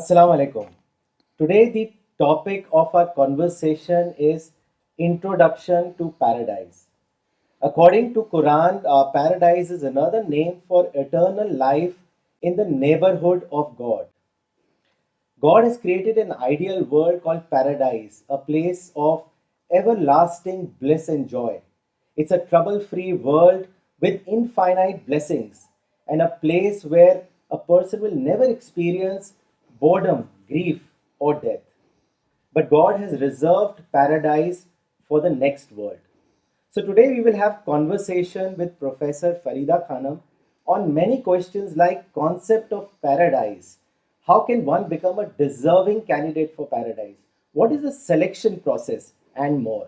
Assalamu alaikum. Today the topic of our conversation is Introduction to Paradise. According to Quran, paradise is another name for eternal life in the neighborhood of God. God has created an ideal world called paradise, a place of everlasting bliss and joy. It's a trouble free world with infinite blessings and a place where a person will never experience boredom, grief, or death. But God has reserved paradise for the next world. So today we will have conversation with Professor Farida Khanam on many questions like concept of paradise. How can one become a deserving candidate for paradise? What is the selection process and more?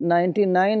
99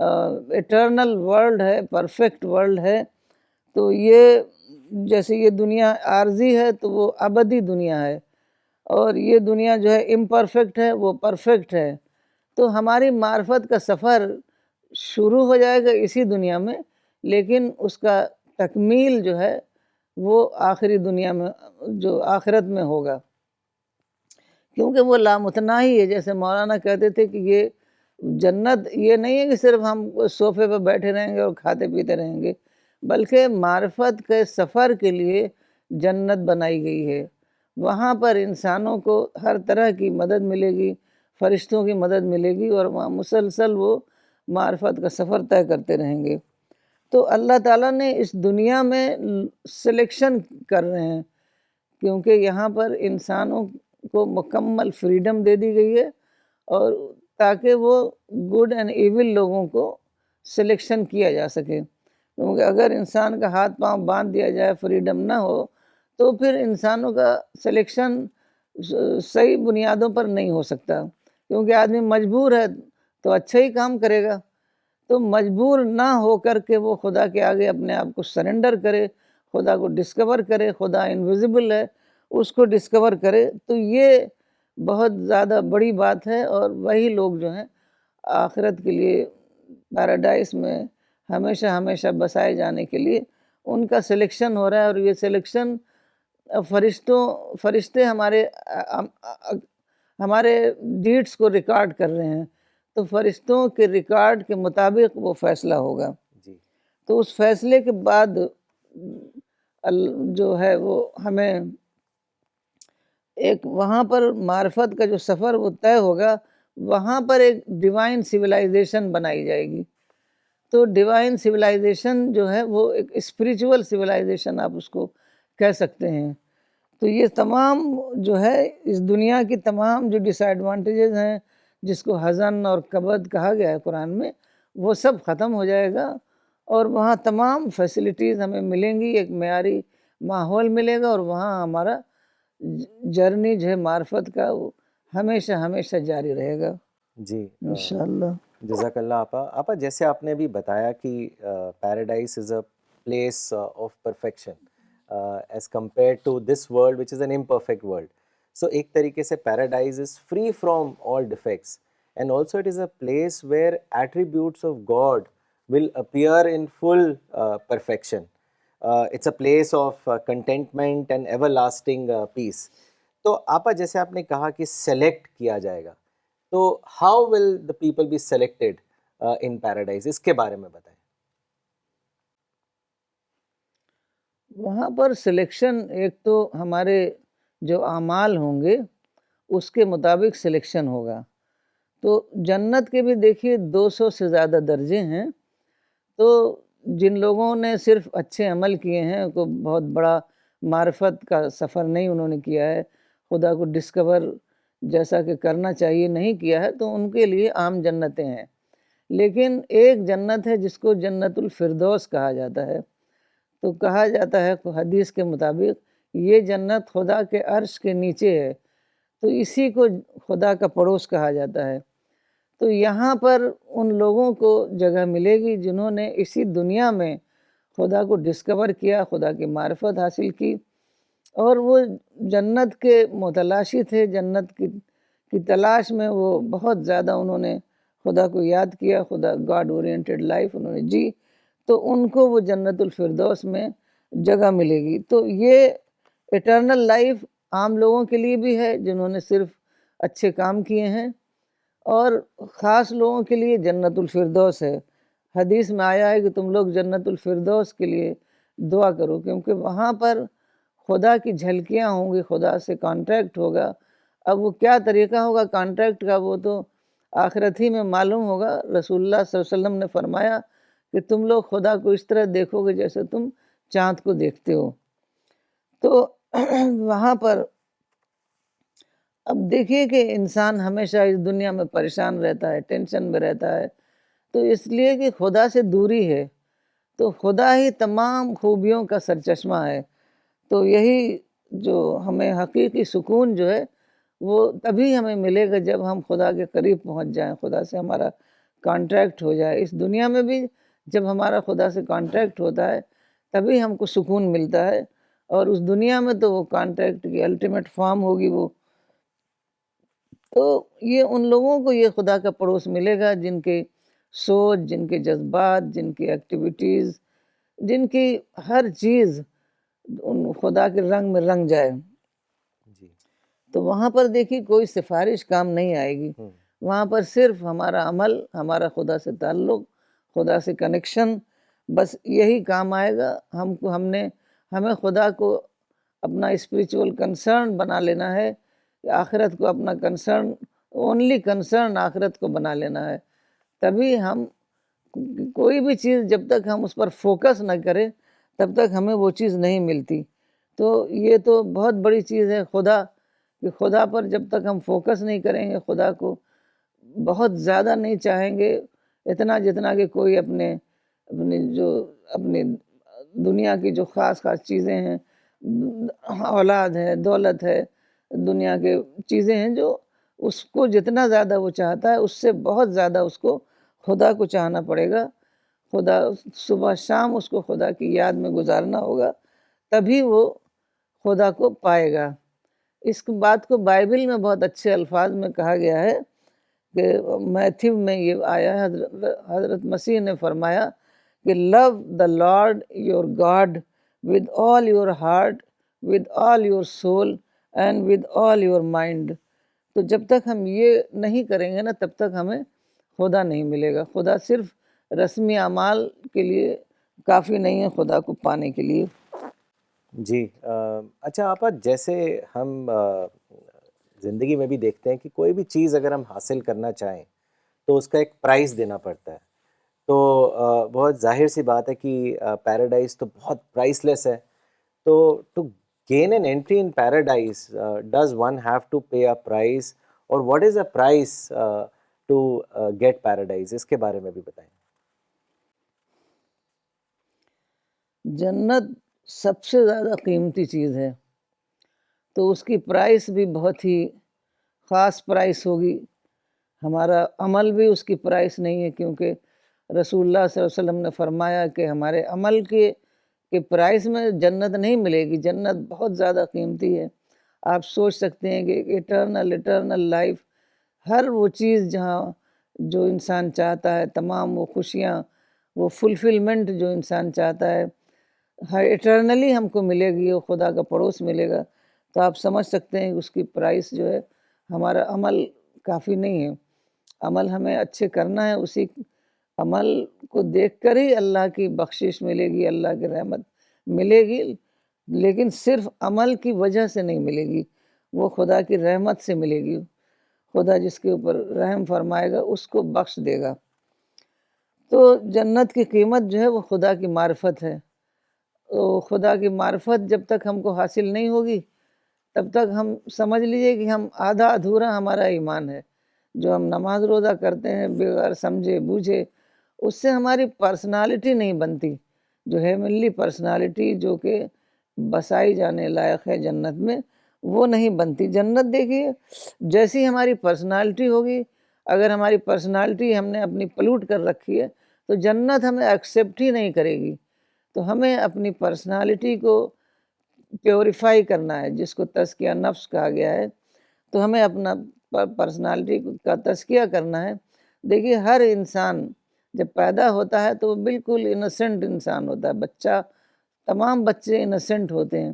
eternal world ہے، perfect world ہے. تو یہ جیسے یہ دنیا عارضی ہے تو وہ ابدی دنیا ہے، اور یہ دنیا جو ہے امپرفیکٹ ہے، وہ پرفیکٹ ہے. تو ہماری معرفت کا سفر شروع ہو جائے گا اسی دنیا میں، لیکن اس کا تکمیل جو ہے وہ آخری دنیا میں، جو آخرت میں ہوگا، کیونکہ وہ لامتناہی ہے. جیسے مولانا کہتے تھے کہ یہ جنت یہ نہیں ہے کہ صرف ہم صوفے پہ بیٹھے رہیں گے اور کھاتے پیتے رہیں گے، بلکہ معرفت کے سفر کے لیے جنت بنائی گئی ہے. وہاں پر انسانوں کو ہر طرح کی مدد ملے گی، فرشتوں کی مدد ملے گی، اور وہاں مسلسل وہ معرفت کا سفر طے کرتے رہیں گے. تو اللہ تعالیٰ نے اس دنیا میں سلیکشن کر رہے ہیں، کیونکہ یہاں پر انسانوں کو مکمل فریڈم دے دی گئی ہے، اور تاکہ وہ گڈ اینڈ ایول لوگوں کو سلیکشن کیا جا سکے. کیونکہ اگر انسان کا ہاتھ پاؤں باندھ دیا جائے، فریڈم نہ ہو، تو پھر انسانوں کا سلیکشن صحیح بنیادوں پر نہیں ہو سکتا. کیونکہ آدمی مجبور ہے تو اچھا ہی کام کرے گا. تو مجبور نہ ہو کر کے وہ خدا کے آگے اپنے آپ کو سرنڈر کرے، خدا کو ڈسکور کرے. خدا انویزیبل ہے، اس کو ڈسکور کرے. تو یہ بہت زیادہ بڑی بات ہے، اور وہی لوگ جو ہیں آخرت کے لیے پیراڈائز میں ہمیشہ ہمیشہ بسائے جانے کے لیے ان کا سلیکشن ہو رہا ہے. اور یہ سلیکشن فرشتے ہمارے ڈیڈس کو ریکارڈ کر رہے ہیں. تو فرشتوں کے ریکارڈ کے مطابق وہ فیصلہ ہوگا. جی. تو اس فیصلے کے بعد جو ہے وہ ہمیں ایک وہاں پر معرفت کا جو سفر وہ طے ہوگا، وہاں پر ایک ڈیوائن سویلائزیشن بنائی جائے گی. تو ڈیوائن سویلائزیشن جو ہے وہ ایک اسپریچول سویلائزیشن آپ اس کو کہہ سکتے ہیں. تو یہ تمام جو ہے اس دنیا کی تمام جو ڈس ایڈوانٹیجز ہیں، جس کو حزن اور کبد کہا گیا ہے قرآن میں، وہ سب ختم ہو جائے گا، اور وہاں تمام فیسلٹیز ہمیں ملیں گی، ایک معیاری ماحول ملے گا، اور وہاں ہمارا جرنی جو ہے معرفت کا وہ ہمیشہ ہمیشہ جاری رہے گا جی انشاءاللہ. جزاک اللہ آپا. آپا جیسے آپ نے بھی بتایا کہ paradise is a place of perfection as compared to this world which is an imperfect world. So ایک طریقے سے paradise is free from all defects, and also it is a place where attributes of God will appear in full perfection. It's a place of contentment and everlasting peace. تو آپا جیسے آپ نے کہا کہ سلیکٹ کیا جائے گا, تو how will the people be selected in paradise, اس کے بارے میں بتائیں. وہاں پر سلیکشن ایک تو ہمارے جو اعمال ہوں گے اس کے مطابق سلیکشن ہوگا. تو جنت کے بھی دیکھیے 200 سے زیادہ درجے ہیں. تو جن لوگوں نے صرف اچھے عمل کیے ہیں, کوئی بہت بڑا معرفت کا سفر نہیں انہوں نے کیا ہے, خدا کو ڈسکور جیسا کہ کرنا چاہیے نہیں کیا ہے, تو ان کے لیے عام جنتیں ہیں. لیکن ایک جنت ہے جس کو جنت الفردوس کہا جاتا ہے. تو کہا جاتا ہے حدیث کے مطابق یہ جنت خدا کے عرش کے نیچے ہے, تو اسی کو خدا کا پڑوس کہا جاتا ہے. تو یہاں پر ان لوگوں کو جگہ ملے گی جنہوں نے اسی دنیا میں خدا کو ڈسکور کیا, خدا کی معرفت حاصل کی, اور وہ جنت کے متلاشی تھے. جنت کی تلاش میں وہ بہت زیادہ انہوں نے خدا کو یاد کیا, خدا گاڈ اورینٹڈ لائف انہوں نے جی, تو ان کو وہ جنت الفردوس میں جگہ ملے گی. تو یہ ایٹرنل لائف عام لوگوں کے لیے بھی ہے جنہوں نے صرف اچھے کام کیے ہیں, اور خاص لوگوں کے لیے جنت الفردوس ہے. حدیث میں آیا ہے کہ تم لوگ جنت الفردوس کے لیے دعا کرو, کیونکہ وہاں پر خدا کی جھلکیاں ہوں گی, خدا سے کانٹیکٹ ہوگا. اب وہ کیا طریقہ ہوگا کانٹیکٹ کا, وہ تو آخرت ہی میں معلوم ہوگا. رسول اللہ صلی اللہ علیہ وسلم نے فرمایا کہ تم لوگ خدا کو اس طرح دیکھو گے جیسے تم چاند کو دیکھتے ہو. تو وہاں پر اب دیکھیے کہ انسان ہمیشہ اس دنیا میں پریشان رہتا ہے, ٹینشن میں رہتا ہے, تو اس لیے کہ خدا سے دوری ہے. تو خدا ہی تمام خوبیوں کا سرچشمہ ہے. تو یہی جو ہمیں حقیقی سکون جو ہے وہ تبھی ہمیں ملے گا جب ہم خدا کے قریب پہنچ جائیں, خدا سے ہمارا کانٹریکٹ ہو جائے. اس دنیا میں بھی جب ہمارا خدا سے کانٹریکٹ ہوتا ہے تبھی ہم کو سکون ملتا ہے، اور اس دنیا میں تو وہ کانٹریکٹ کی الٹیمیٹ فارم ہوگی وہ. تو یہ ان لوگوں کو یہ خدا کا پڑوس ملے گا جن کے سوچ، جن کے جذبات، جن کی ایکٹیویٹیز، جن کی ہر چیز ان خدا کے رنگ میں رنگ جائے. جی. تو وہاں پر دیکھیے کوئی سفارش کام نہیں آئے گی. وہاں پر صرف ہمارا عمل، ہمارا خدا سے تعلق، خدا سے کنیکشن، بس یہی کام آئے گا. ہمیں خدا کو اپنا اسپریچول کنسرن بنا لینا ہے، آخرت کو اپنا کنسرن، اونلی کنسرن آخرت کو بنا لینا ہے. تبھی ہم کوئی بھی چیز جب تک ہم اس پر فوکس نہ کریں تب تک ہمیں وہ چیز نہیں ملتی. تو یہ تو بہت بڑی چیز ہے خدا، کہ خدا پر جب تک ہم فوکس نہیں کریں گے، خدا کو بہت زیادہ نہیں چاہیں گے، اتنا جتنا کہ کوئی اپنی دنیا کی جو خاص چیزیں ہیں، اولاد ہے، دولت ہے، دنیا کے چیزیں ہیں، جو اس کو جتنا زیادہ وہ چاہتا ہے اس سے بہت زیادہ اس کو خدا کو چاہنا پڑے گا. خدا صبح شام اس کو خدا کی یاد میں گزارنا ہوگا، تبھی وہ خدا کو پائے گا. اس بات کو بائبل میں بہت اچھے الفاظ میں کہا گیا ہے کہ میتھیو میں یہ آیا ہے، حضرت مسیح نے فرمایا کہ love the Lord your God with all your heart, with all your soul and with all your mind. تو جب تک ہم یہ نہیں کریں گے نا تب تک ہمیں خدا نہیں ملے گا. خدا صرف رسمی اعمال کے لیے کافی نہیں ہے خدا کو پانے کے لیے. جی. اچھا آپا، جیسے ہم زندگی میں بھی دیکھتے ہیں کہ کوئی بھی چیز اگر ہم حاصل کرنا چاہیں تو اس کا ایک پرائز دینا پڑتا ہے. تو بہت ظاہر سی بات ہے کہ پیراڈائز تو بہت پرائس لیس ہے. تو to gain an entry in paradise does one have to pay a price, اور what is a price to get paradise? اس کے بارے میں بھی بتائیں. جنت سب سے زیادہ قیمتی چیز ہے، تو اس کی پرائس بھی بہت ہی خاص پرائس ہوگی. ہمارا عمل بھی اس کی پرائس نہیں ہے، کیونکہ رسول اللہ صلی اللہ علیہ وسلم نے فرمایا کہ ہمارے عمل کے پرائس میں جنت نہیں ملے گی. جنت بہت زیادہ قیمتی ہے. آپ سوچ سکتے ہیں کہ اٹرنل لائف، ہر وہ چیز جہاں جو انسان چاہتا ہے، تمام وہ خوشیاں، وہ فلفلمنٹ جو انسان چاہتا ہے، ہر اٹرنلی ہم کو ملے گی، وہ خدا کا پڑوس ملے گا. تو آپ سمجھ سکتے ہیں کہ اس کی پرائس جو ہے، ہمارا عمل کافی نہیں ہے. عمل ہمیں اچھے کرنا ہے، اسی عمل کو دیکھ کر ہی اللہ کی بخشش ملے گی، اللہ کی رحمت ملے گی. لیکن صرف عمل کی وجہ سے نہیں ملے گی، وہ خدا کی رحمت سے ملے گی. خدا جس کے اوپر رحم فرمائے گا اس کو بخش دے گا. تو جنت کی قیمت جو ہے وہ خدا کی معرفت ہے. تو خدا کی معرفت جب تک ہم کو حاصل نہیں ہوگی تب تک ہم سمجھ لیجئے کہ ہم آدھا ادھورا ہمارا ایمان ہے. جو ہم نماز روزہ کرتے ہیں بغیر سمجھے بوجھے، اس سے ہماری پرسنالٹی نہیں بنتی، جو ہیونلی پرسنالٹی جو کہ بسائی جانے لائق ہے جنت میں، وہ نہیں بنتی. جنت دیکھیے جیسی ہماری پرسنالٹی ہوگی، اگر ہماری پرسنالٹی ہم نے اپنی پلوٹ کر رکھی ہے تو جنت ہمیں ایکسیپٹ ہی نہیں کرے گی. تو ہمیں اپنی پرسنالٹی کو پیوریفائی کرنا ہے، جس کو تزکیہ نفس کہا گیا ہے. تو ہمیں اپنا پرسنالٹی کا تزکیہ کرنا ہے. دیکھیے ہر انسان جب پیدا ہوتا ہے تو وہ بالکل انوسنٹ انسان ہوتا ہے. بچہ، تمام بچے انوسنٹ ہوتے ہیں،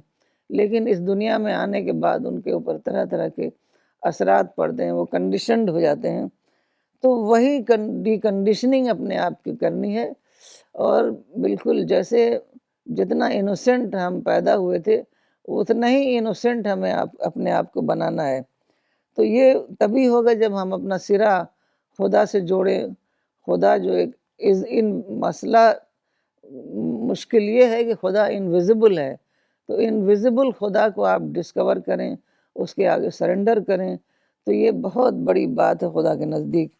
لیکن اس دنیا میں آنے کے بعد ان کے اوپر طرح طرح کے اثرات پڑتے ہیں، وہ کنڈیشنڈ ہو جاتے ہیں. تو وہی ڈی کنڈیشننگ اپنے آپ کی کرنی ہے، اور بالکل جیسے جتنا انوسنٹ ہم پیدا ہوئے تھے اتنا ہی انوسنٹ ہمیں اپنے آپ کو بنانا ہے. تو یہ تبھی ہوگا جب ہم اپنا سرا خدا سے جوڑیں. خدا جو ان مسئلہ مشکل یہ ہے کہ خدا انویزیبل ہے. تو انویزیبل خدا کو آپ ڈسکور کریں، اس کے آگے سرنڈر کریں، تو یہ بہت بڑی بات ہے خدا کے نزدیک.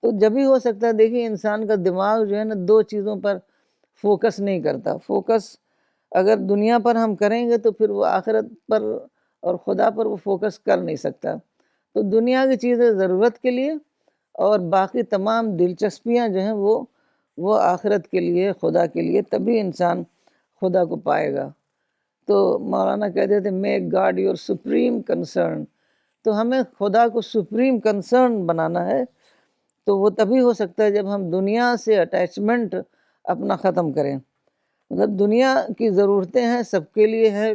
تو جب ہی ہو سکتا ہے. دیکھیے انسان کا دماغ جو ہے نا دو چیزوں پر فوکس نہیں کرتا. فوکس اگر دنیا پر ہم کریں گے تو پھر وہ آخرت پر اور خدا پر وہ فوکس کر نہیں سکتا. تو دنیا کی چیزیں ضرورت کے لیے، اور باقی تمام دلچسپیاں جو ہیں وہ آخرت کے لیے، خدا کے لیے، تبھی انسان خدا کو پائے گا۔ تو مولانا کہتے تھے make God your supreme concern, تو ہمیں خدا کو سپریم کنسرن بنانا ہے، تو وہ تبھی ہو سکتا ہے جب ہم دنیا سے اٹیچمنٹ اپنا ختم کریں۔ مطلب دنیا کی ضرورتیں ہیں، سب کے لیے ہے،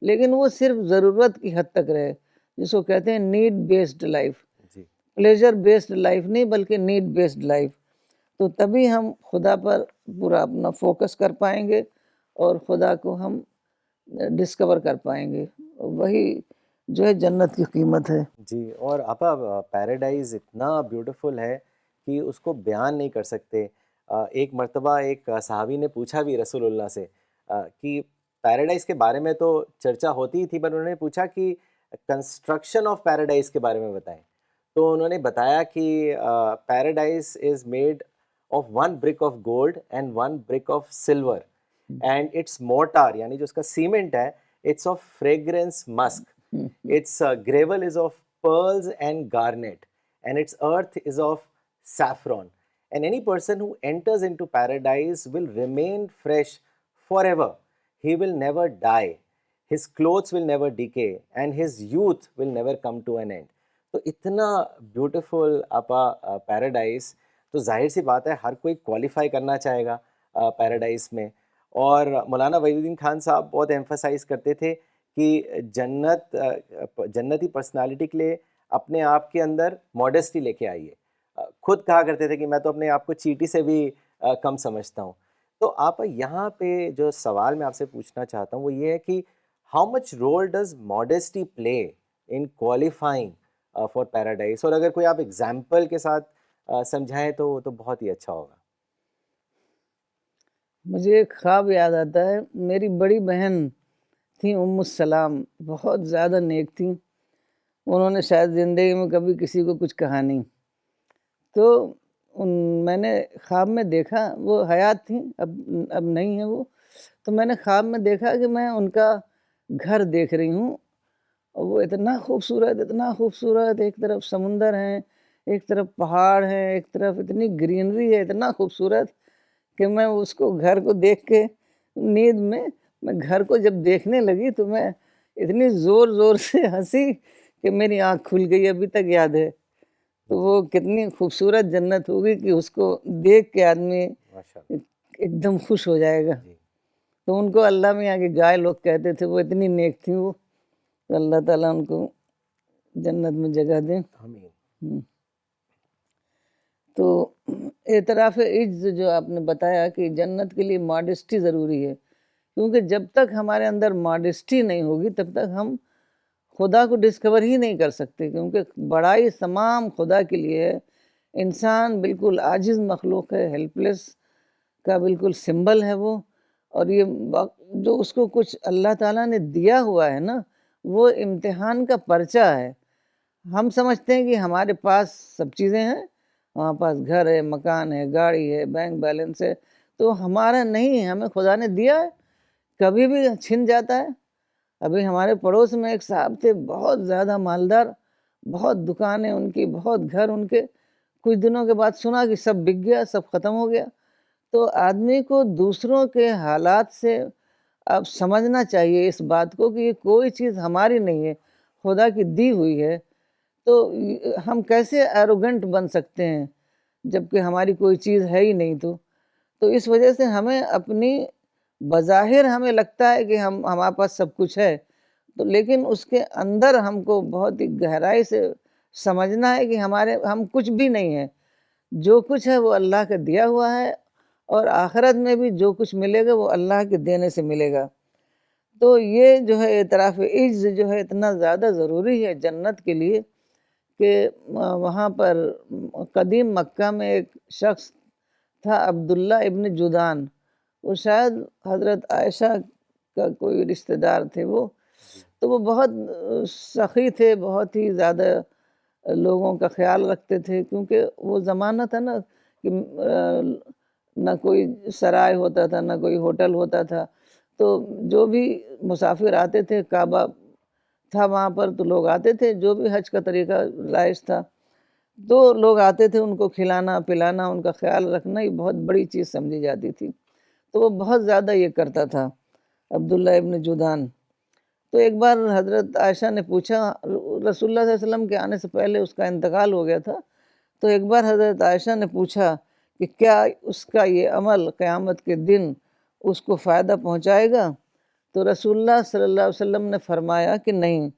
لیکن وہ صرف ضرورت کی حد تک رہے، جس کو کہتے ہیں نیڈ بیسڈ لائف، جی پلیجر بیسڈ لائف نہیں بلکہ نیڈ بیسڈ لائف۔ تو تبھی ہم خدا پر پورا اپنا فوکس کر پائیں گے اور خدا کو ہم ڈسکور کر پائیں گے، وہی جو ہے جنت کی قیمت ہے۔ جی، اور آپا پیراڈائز اتنا بیوٹیفل ہے کہ اس کو بیان نہیں کر سکتے۔ ایک مرتبہ ایک صحابی نے پوچھا بھی رسول اللہ سے کہ پیراڈائز کے بارے میں تو چرچا ہوتی ہی تھی، پر انہوں نے پوچھا کہ کنسٹرکشن آف پیراڈائز کے بارے میں بتائیں۔ تو انہوں نے بتایا کہ paradise is made of 1 brick of gold and 1 brick of silver, and its mortar یعنی جو اس کا سیمنٹ ہے its of fragrance musk, its gravel is of pearls and garnet, and its earth is of saffron. And any person who enters into paradise will remain fresh forever. He will never die. His clothes will never decay, and his youth will never come to an end. تو اتنا beautiful آپا paradise, تو ظاہر سی بات ہے ہر کوئی qualify کرنا چاہے گا پیراڈائز میں۔ اور مولانا وحید الدین خان صاحب بہت ایمفسائز کرتے تھے کہ جنتی پرسنالٹی کے لیے اپنے آپ کے اندر ماڈسٹی لے کے آئیے۔ خود کہا کرتے تھے کہ میں تو اپنے آپ کو چیٹی سے بھی کم سمجھتا ہوں۔ تو آپ یہاں پہ جو سوال میں آپ سے پوچھنا چاہتا ہوں وہ یہ ہے کہ how much role does modesty play in qualifying for paradise, اور اگر کوئی آپ ایگزامپل کے ساتھ سمجھائیں تو بہت ہی اچھا ہوگا۔ مجھے ایک خواب یاد آتا ہے، میری بڑی بہن تھیں ام السلام، بہت زیادہ نیک تھیں، انہوں نے شاید زندگی میں کبھی کسی کو کچھ کہا نہیں۔ تو میں نے خواب میں دیکھا، وہ حیات تھیں، اب نہیں ہیں وہ، تو میں نے خواب میں دیکھا کہ میں ان کا گھر دیکھ رہی ہوں، اور وہ اتنا خوبصورت، ایک طرف سمندر ہے، ایک طرف پہاڑ ہے، ایک طرف اتنی گرینری ہے، اتنا خوبصورت کہ میں اس کو گھر کو دیکھ کے نیند میں گھر کو جب دیکھنے لگی تو میں اتنی زور سے ہنسی کہ میری آنکھ کھل گئی، ابھی تک یاد ہے۔ تو وہ کتنی خوبصورت جنت ہوگی کہ اس کو دیکھ کے آدمی ایک دم خوش ہو جائے گا۔ تو ان کو اللہ میں آگے گائے لوگ کہتے تھے، وہ اتنی نیک تھیں وہ، تو اللہ تعالیٰ ان کو جنت میں جگہ دیں۔ تو اعتراف عجز جو آپ نے بتایا کہ جنت کے لیے ماڈسٹی ضروری ہے، کیونکہ جب تک ہمارے اندر ماڈسٹی نہیں ہوگی تب تک ہم خدا کو ڈسکور ہی نہیں کر سکتے، کیونکہ بڑائی تمام خدا کے لیے ہے۔ انسان بالکل عاجز مخلوق ہے، ہیلپ لیس کا بالکل سمبل ہے وہ، اور یہ جو اس کو کچھ اللہ تعالیٰ نے دیا ہوا ہے نا، وہ امتحان کا پرچہ ہے۔ ہم سمجھتے ہیں کہ ہمارے پاس سب چیزیں ہیں، ہمارے پاس گھر ہے، مکان ہے، گاڑی ہے، بینک بیلنس ہے، تو ہمارا نہیں ہے، ہمیں خدا نے دیا ہے، کبھی بھی چھن جاتا ہے۔ ابھی ہمارے پڑوس میں ایک صاحب تھے، بہت زیادہ مالدار، بہت دکانیں ان کی، بہت گھر ان کے، کچھ دنوں کے بعد سنا کہ سب بک گیا، سب ختم ہو گیا۔ تو آدمی کو دوسروں کے حالات سے اب سمجھنا چاہیے اس بات کو کہ یہ کوئی چیز ہماری نہیں ہے، خدا کی دی ہوئی ہے۔ تو ہم کیسے ایروگنٹ بن سکتے ہیں جبکہ ہماری کوئی چیز ہے ہی نہیں؟ تو اس وجہ سے ہمیں اپنی بظاہر ہمیں لگتا ہے کہ ہمارے پاس سب کچھ ہے، تو لیکن اس کے اندر ہم کو بہت ہی گہرائی سے سمجھنا ہے کہ ہم کچھ بھی نہیں ہیں، جو کچھ ہے وہ اللہ کا دیا ہوا ہے، اور آخرت میں بھی جو کچھ ملے گا وہ اللہ کے دینے سے ملے گا۔ تو یہ جو ہے اعتراف عجز جو ہے اتنا زیادہ ضروری ہے جنت کے لیے کہ وہاں پر قدیم مکہ میں ایک شخص تھا عبداللہ ابن جدان، وہ شاید حضرت عائشہ کا کوئی رشتہ دار تھے وہ، تو وہ بہت سخی تھے، بہت ہی زیادہ لوگوں کا خیال رکھتے تھے، کیونکہ وہ زمانہ تھا نا کہ نہ کوئی سرائے ہوتا تھا، نہ کوئی ہوٹل ہوتا تھا، تو جو بھی مسافر آتے تھے، کعبہ تھا وہاں پر، تو لوگ آتے تھے، جو بھی حج کا طریقہ رائج تھا، تو لوگ آتے تھے، ان کو کھلانا پلانا، ان کا خیال رکھنا یہ بہت بڑی چیز سمجھی جاتی تھی. تو وہ بہت زیادہ یہ کرتا تھا عبداللہ ابن جدعان. تو ایک بار حضرت عائشہ نے پوچھا، رسول اللہ صلی اللہ علیہ وسلم کے آنے سے پہلے اس کا انتقال ہو گیا تھا، تو ایک بار حضرت عائشہ نے پوچھا کہ کیا اس کا یہ عمل قیامت کے دن اس کو فائدہ پہنچائے گا؟ تو رسول اللہ صلی اللہ علیہ وسلم نے فرمایا کہ نہیں،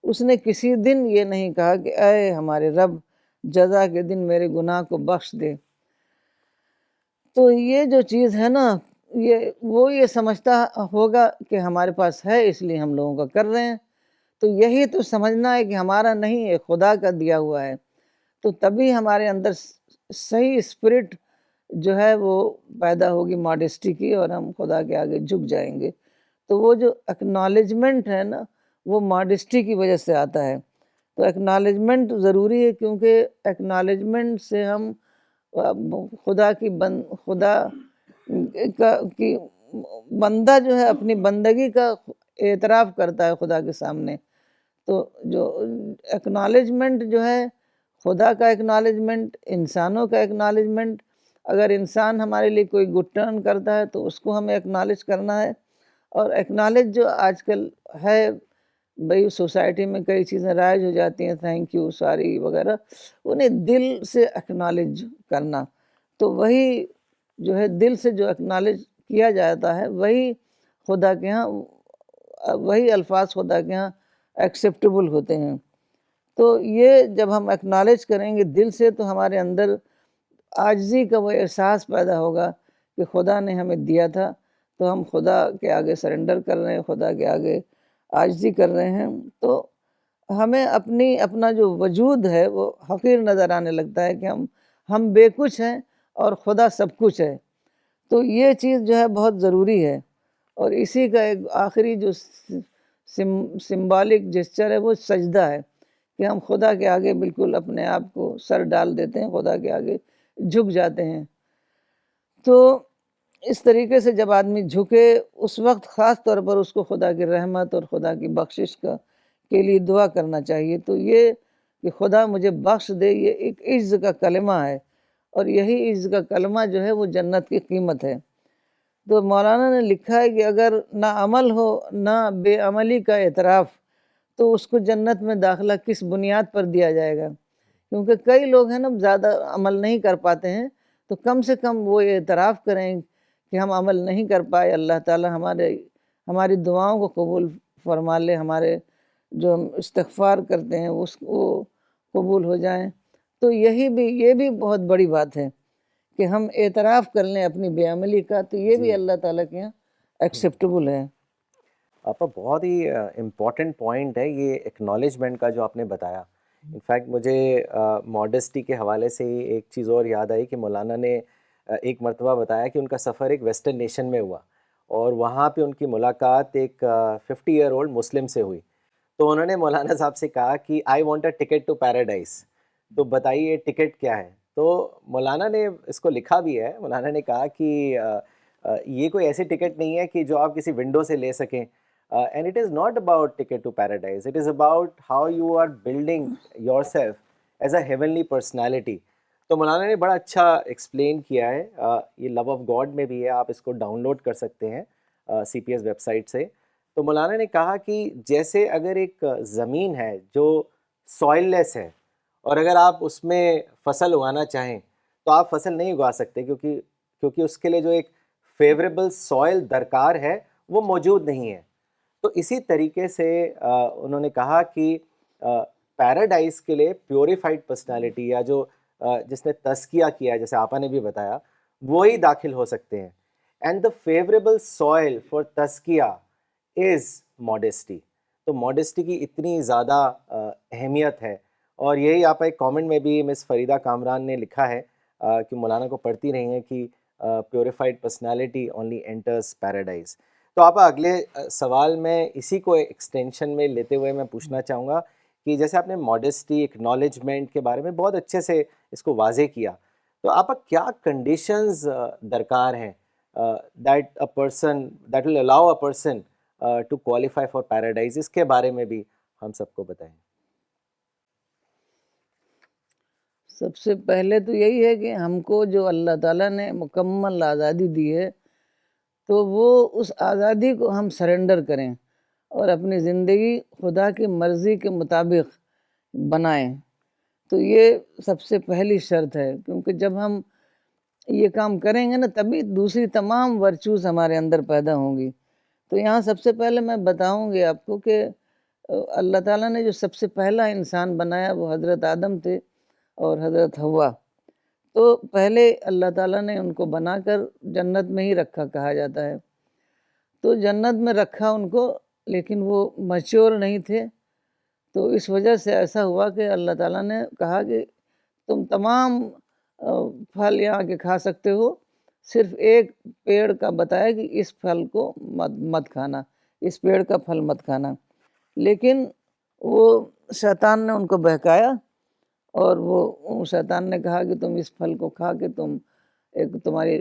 اس نے کسی دن یہ نہیں کہا کہ اے ہمارے رب جزا کے دن میرے گناہ کو بخش دے. تو یہ جو چیز ہے نا، یہ سمجھتا ہوگا کہ ہمارے پاس ہے اس لیے ہم لوگوں کا کر رہے ہیں. تو یہی تو سمجھنا ہے کہ ہمارا نہیں ہے، خدا کا دیا ہوا ہے. تو تبھی ہمارے اندر صحیح اسپرٹ جو ہے وہ پیدا ہوگی ماڈسٹی کی، اور ہم خدا کے آگے جھک جائیں گے. تو وہ جو اکنالجمنٹ ہے نا، وہ ماڈسٹی کی وجہ سے آتا ہے. تو اکنالجمنٹ ضروری ہے، کیونکہ اکنالجمنٹ سے ہم خدا کی بندہ جو ہے اپنی بندگی کا اعتراف کرتا ہے خدا کے سامنے. تو جو اکنالجمنٹ جو ہے، خدا کا اکنالجمنٹ، انسانوں کا اکنالجمنٹ، اگر انسان ہمارے لیے کوئی گڈ ٹرن کرتا ہے تو اس کو ہمیں اکنالج کرنا ہے. اور اکنالج جو آج کل ہے بھئی، سوسائٹی میں کئی چیزیں رائج ہو جاتی ہیں، تھینک یو، سوری وغیرہ، انہیں دل سے اکنالج کرنا. تو وہی جو ہے دل سے جو اکنالج کیا جاتا ہے، وہی خدا کے ہاں، وہی الفاظ خدا کے ہاں ایکسیپٹیبل ہوتے ہیں. تو یہ جب ہم اکنالج کریں گے دل سے، تو ہمارے اندر عاجزی کا وہ احساس پیدا ہوگا کہ خدا نے ہمیں دیا تھا، تو ہم خدا کے آگے سرنڈر کر رہے ہیں، خدا کے آگے عاجزی کر رہے ہیں. تو ہمیں اپنا جو وجود ہے وہ حقیر نظر آنے لگتا ہے کہ ہم بے کچھ ہیں اور خدا سب کچھ ہے. تو یہ چیز جو ہے بہت ضروری ہے. اور اسی کا ایک آخری جو سمبالک جسچر ہے وہ سجدہ ہے، کہ ہم خدا کے آگے بالکل اپنے آپ کو سر ڈال دیتے ہیں، خدا کے آگے جھک جاتے ہیں. تو اس طریقے سے جب آدمی جھکے، اس وقت خاص طور پر اس کو خدا کی رحمت اور خدا کی بخشش کے لیے دعا کرنا چاہیے. تو یہ کہ خدا مجھے بخش دے، یہ ایک عجز کا کلمہ ہے، اور یہی عجز کا کلمہ جو ہے وہ جنت کی قیمت ہے. تو مولانا نے لکھا ہے کہ اگر نہ عمل ہو نہ بے عملی کا اعتراف، تو اس کو جنت میں داخلہ کس بنیاد پر دیا جائے گا؟ کیونکہ کئی لوگ ہیں نا زیادہ عمل نہیں کر پاتے ہیں، تو کم سے کم وہ اعتراف کریں کہ ہم عمل نہیں کر پائے، اللہ تعالی ہماری دعاؤں کو قبول فرما لے، ہمارے جو ہم استغفار کرتے ہیں وہ قبول ہو جائیں. تو یہ بھی بہت بڑی بات ہے کہ ہم اعتراف کر لیں اپنی بے عملی کا. تو یہ بھی اللہ تعالیٰ کے یہاں ایکسیپٹیبل ہے. آپ کا بہت ہی امپورٹنٹ پوائنٹ ہے یہ ایکنالجمنٹ کا جو آپ نے بتایا. انفیکٹ مجھے ماڈسٹی کے حوالے سے ہی ایک چیز اور یاد آئی کہ مولانا نے ایک مرتبہ بتایا کہ ان کا سفر ایک ویسٹرن نیشن میں ہوا، اور وہاں پہ ان کی ملاقات ایک 50 ایئر اولڈ مسلم سے ہوئی. تو انہوں نے مولانا صاحب سے کہا کہ I want a ticket to paradise, تو بتائیے ٹکٹ کیا ہے. تو مولانا نے اس کو لکھا بھی ہے. مولانا نے کہا کہ یہ کوئی ایسی ٹکٹ نہیں ہے کہ جو آپ کسی ونڈو سے لے سکیں. And it is not about ticket to paradise. It is about how you are building yourself as a heavenly personality. تو مولانا نے بڑا اچھا ایکسپلین کیا ہے. یہ لو آف گاڈ میں بھی ہے، آپ اس کو ڈاؤن لوڈ کر سکتے ہیں سی پی ایس ویب سائٹ سے. تو مولانا نے کہا کہ جیسے اگر ایک زمین ہے جو سوائل لیس ہے، اور اگر آپ اس میں فصل اگانا چاہیں تو آپ فصل نہیں اگا سکتے، کیونکہ اس کے لیے جو ایک فیوریبل سوائل درکار ہے وہ موجود نہیں ہے. تو اسی طریقے سے انہوں نے کہا کہ پیراڈائز کے لیے پیوریفائڈ پرسنالٹی، یا جو جس نے تزکیہ کیا، جیسے آپا نے بھی بتایا، وہی داخل ہو سکتے ہیں. And the favourable soil for تزکیہ از ماڈسٹی. تو ماڈسٹی کی اتنی زیادہ اہمیت ہے. اور یہی آپ ایک کامنٹ میں بھی مس فریدہ کامران نے لکھا ہے کہ مولانا کو پڑھتی رہی ہیں کہ purified personality only enters paradise. تو آپ اگلے سوال میں اسی کو ایکسٹینشن میں لیتے ہوئے میں پوچھنا چاہوں گا کہ جیسے آپ نے ماڈسٹی ایکنالجمنٹ کے بارے میں بہت اچھے سے اس کو واضح کیا، تو آپ کیا کنڈیشنز درکار ہیں that will allow a person to qualify for paradise? اس کے بارے میں بھی ہم سب کو بتائیں. سب سے پہلے تو یہی ہے کہ ہم کو جو اللہ تعالیٰ نے مکمل آزادی دی ہے تو وہ اس آزادی کو ہم سرنڈر کریں اور اپنی زندگی خدا کی مرضی کے مطابق بنائیں. تو یہ سب سے پہلی شرط ہے، کیونکہ جب ہم یہ کام کریں گے نا تبھی دوسری تمام ورچوز ہمارے اندر پیدا ہوں گی. تو یہاں سب سے پہلے میں بتاؤں گی آپ کو کہ اللہ تعالیٰ نے جو سب سے پہلا انسان بنایا وہ حضرت آدم تھے اور حضرت حوا. تو پہلے اللہ تعالیٰ نے ان کو بنا کر جنت میں ہی رکھا کہا جاتا ہے. تو جنت میں رکھا ان کو، لیکن وہ میچور نہیں تھے. تو اس وجہ سے ایسا ہوا کہ اللہ تعالیٰ نے کہا کہ تم تمام پھل یہاں کے کھا سکتے ہو، صرف ایک پیڑ کا بتایا کہ اس پھل کو مت کھانا، اس پیڑ کا پھل مت کھانا. لیکن وہ شیطان نے ان کو بہکایا اور وہ شیطان نے کہا کہ تم اس پھل کو کھا کے تمہاری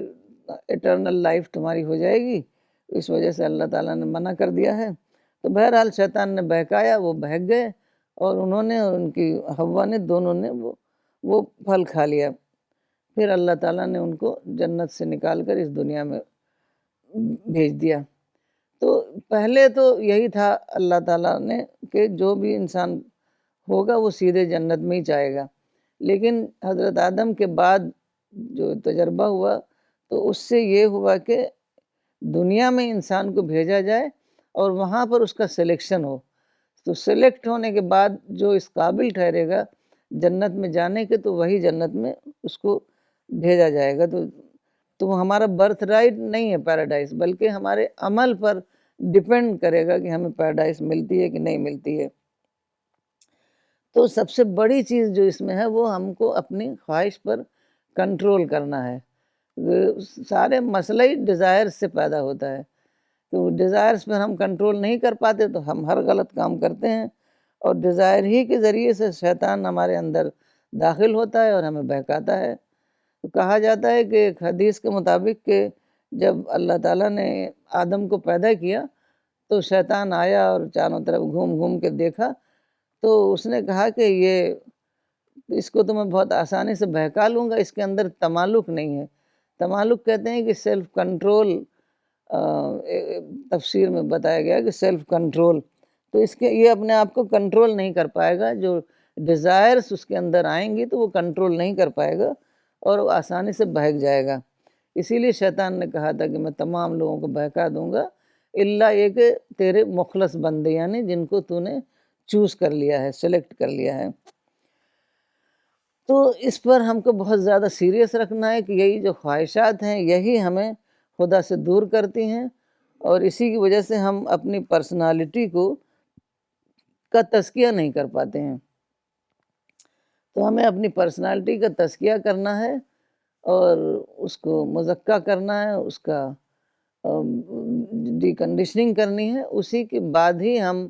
ایٹرنل لائف تمہاری ہو جائے گی. اس وجہ سے اللہ تعالیٰ نے منع کر دیا ہے. تو بہرحال شیطان نے بہکایا، وہ بہک گئے اور انہوں نے اور ان کی حوا نے دونوں نے وہ پھل کھا لیا. پھر اللہ تعالیٰ نے ان کو جنت سے نکال کر اس دنیا میں بھیج دیا. تو پہلے تو یہی تھا اللہ تعالیٰ نے کہ جو بھی انسان ہوگا وہ سیدھے جنت میں ہی جائے گا. لیکن حضرت آدم کے بعد جو تجربہ ہوا تو اس سے یہ ہوا کہ دنیا میں انسان کو بھیجا جائے اور وہاں پر اس کا سلیکشن ہو. تو سلیکٹ ہونے کے بعد جو اس قابل ٹھہرے گا جنت میں جانے کے تو وہی جنت میں اس کو بھیجا جائے گا. تو ہمارا برتھ رائٹ نہیں ہے پیراڈائز، بلکہ ہمارے عمل پر ڈیپینڈ کرے گا کہ ہمیں پیراڈائز ملتی ہے کہ نہیں ملتی ہے. تو سب سے بڑی چیز جو اس میں ہے وہ ہم کو اپنی خواہش پر کنٹرول کرنا ہے. سارے مسئلہ ہی ڈیزائر سے پیدا ہوتا ہے. تو ڈیزائرز پر ہم کنٹرول نہیں کر پاتے تو ہم ہر غلط کام کرتے ہیں، اور ڈیزائر ہی کے ذریعے سے شیطان ہمارے اندر داخل ہوتا ہے اور ہمیں بہکاتا ہے. تو کہا جاتا ہے کہ ایک حدیث کے مطابق کہ جب اللہ تعالیٰ نے آدم کو پیدا کیا تو شیطان آیا اور چاروں طرف گھوم گھوم کے دیکھا تو اس نے کہا کہ اس کو تو میں بہت آسانی سے بہکا لوں گا، اس کے اندر تمالک نہیں ہے. تمالک کہتے ہیں کہ سیلف کنٹرول، تفسیر میں بتایا گیا کہ سیلف کنٹرول. تو یہ اپنے آپ کو کنٹرول نہیں کر پائے گا. جو ڈیزائرز اس کے اندر آئیں گی تو وہ کنٹرول نہیں کر پائے گا اور وہ آسانی سے بہک جائے گا. اسی لیے شیطان نے کہا تھا کہ میں تمام لوگوں کو بہکا دوں گا الا یہ کہ تیرے مخلص بندے، یعنی جن کو تو نے چوز کر لیا ہے، سلیکٹ کر لیا ہے. تو اس پر ہم کو بہت زیادہ سیریس رکھنا ہے کہ یہی جو خواہشات ہیں یہی ہمیں خدا سے دور کرتی ہیں، اور اسی کی وجہ سے ہم اپنی پرسنالٹی کا تزکیہ نہیں کر پاتے ہیں. تو ہمیں اپنی پرسنالٹی کا تزکیہ کرنا ہے اور اس کو مزکہ کرنا ہے، اس کا ڈی کنڈیشننگ کرنی ہے. اسی کے بعد ہی ہم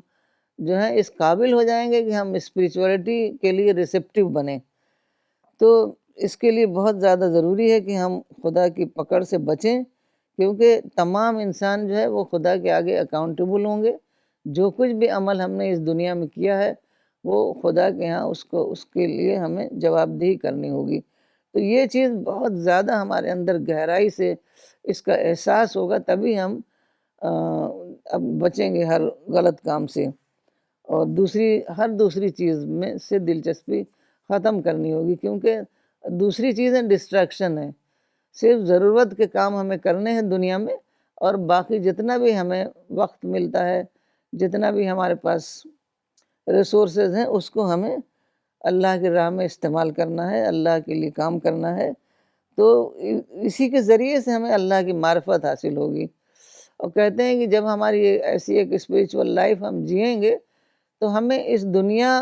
جو ہے اس قابل ہو جائیں گے کہ ہم اسپریچولیٹی کے لیے ریسیپٹیو بنیں. تو اس کے لیے بہت زیادہ ضروری ہے کہ ہم خدا کی پکڑ سے بچیں، کیونکہ تمام انسان جو ہے وہ خدا کے آگے اکاؤنٹیبل ہوں گے. جو کچھ بھی عمل ہم نے اس دنیا میں کیا ہے وہ خدا کے ہاں اس کے لیے ہمیں جواب دہی کرنی ہوگی. تو یہ چیز بہت زیادہ ہمارے اندر گہرائی سے اس کا احساس ہوگا، تبھی ہم اب بچیں گے ہر غلط کام سے، اور ہر دوسری چیز میں سے دلچسپی ختم کرنی ہوگی. کیونکہ دوسری چیزیں ڈسٹریکشن ہے. صرف ضرورت کے کام ہمیں کرنے ہیں دنیا میں، اور باقی جتنا بھی ہمیں وقت ملتا ہے، جتنا بھی ہمارے پاس ریسورسز ہیں، اس کو ہمیں اللہ کی راہ میں استعمال کرنا ہے، اللہ کے لیے کام کرنا ہے. تو اسی کے ذریعے سے ہمیں اللہ کی معرفت حاصل ہوگی. اور کہتے ہیں کہ جب ہماری ایسی ایک اسپریچول لائف ہم جئیں گے تو ہمیں اس دنیا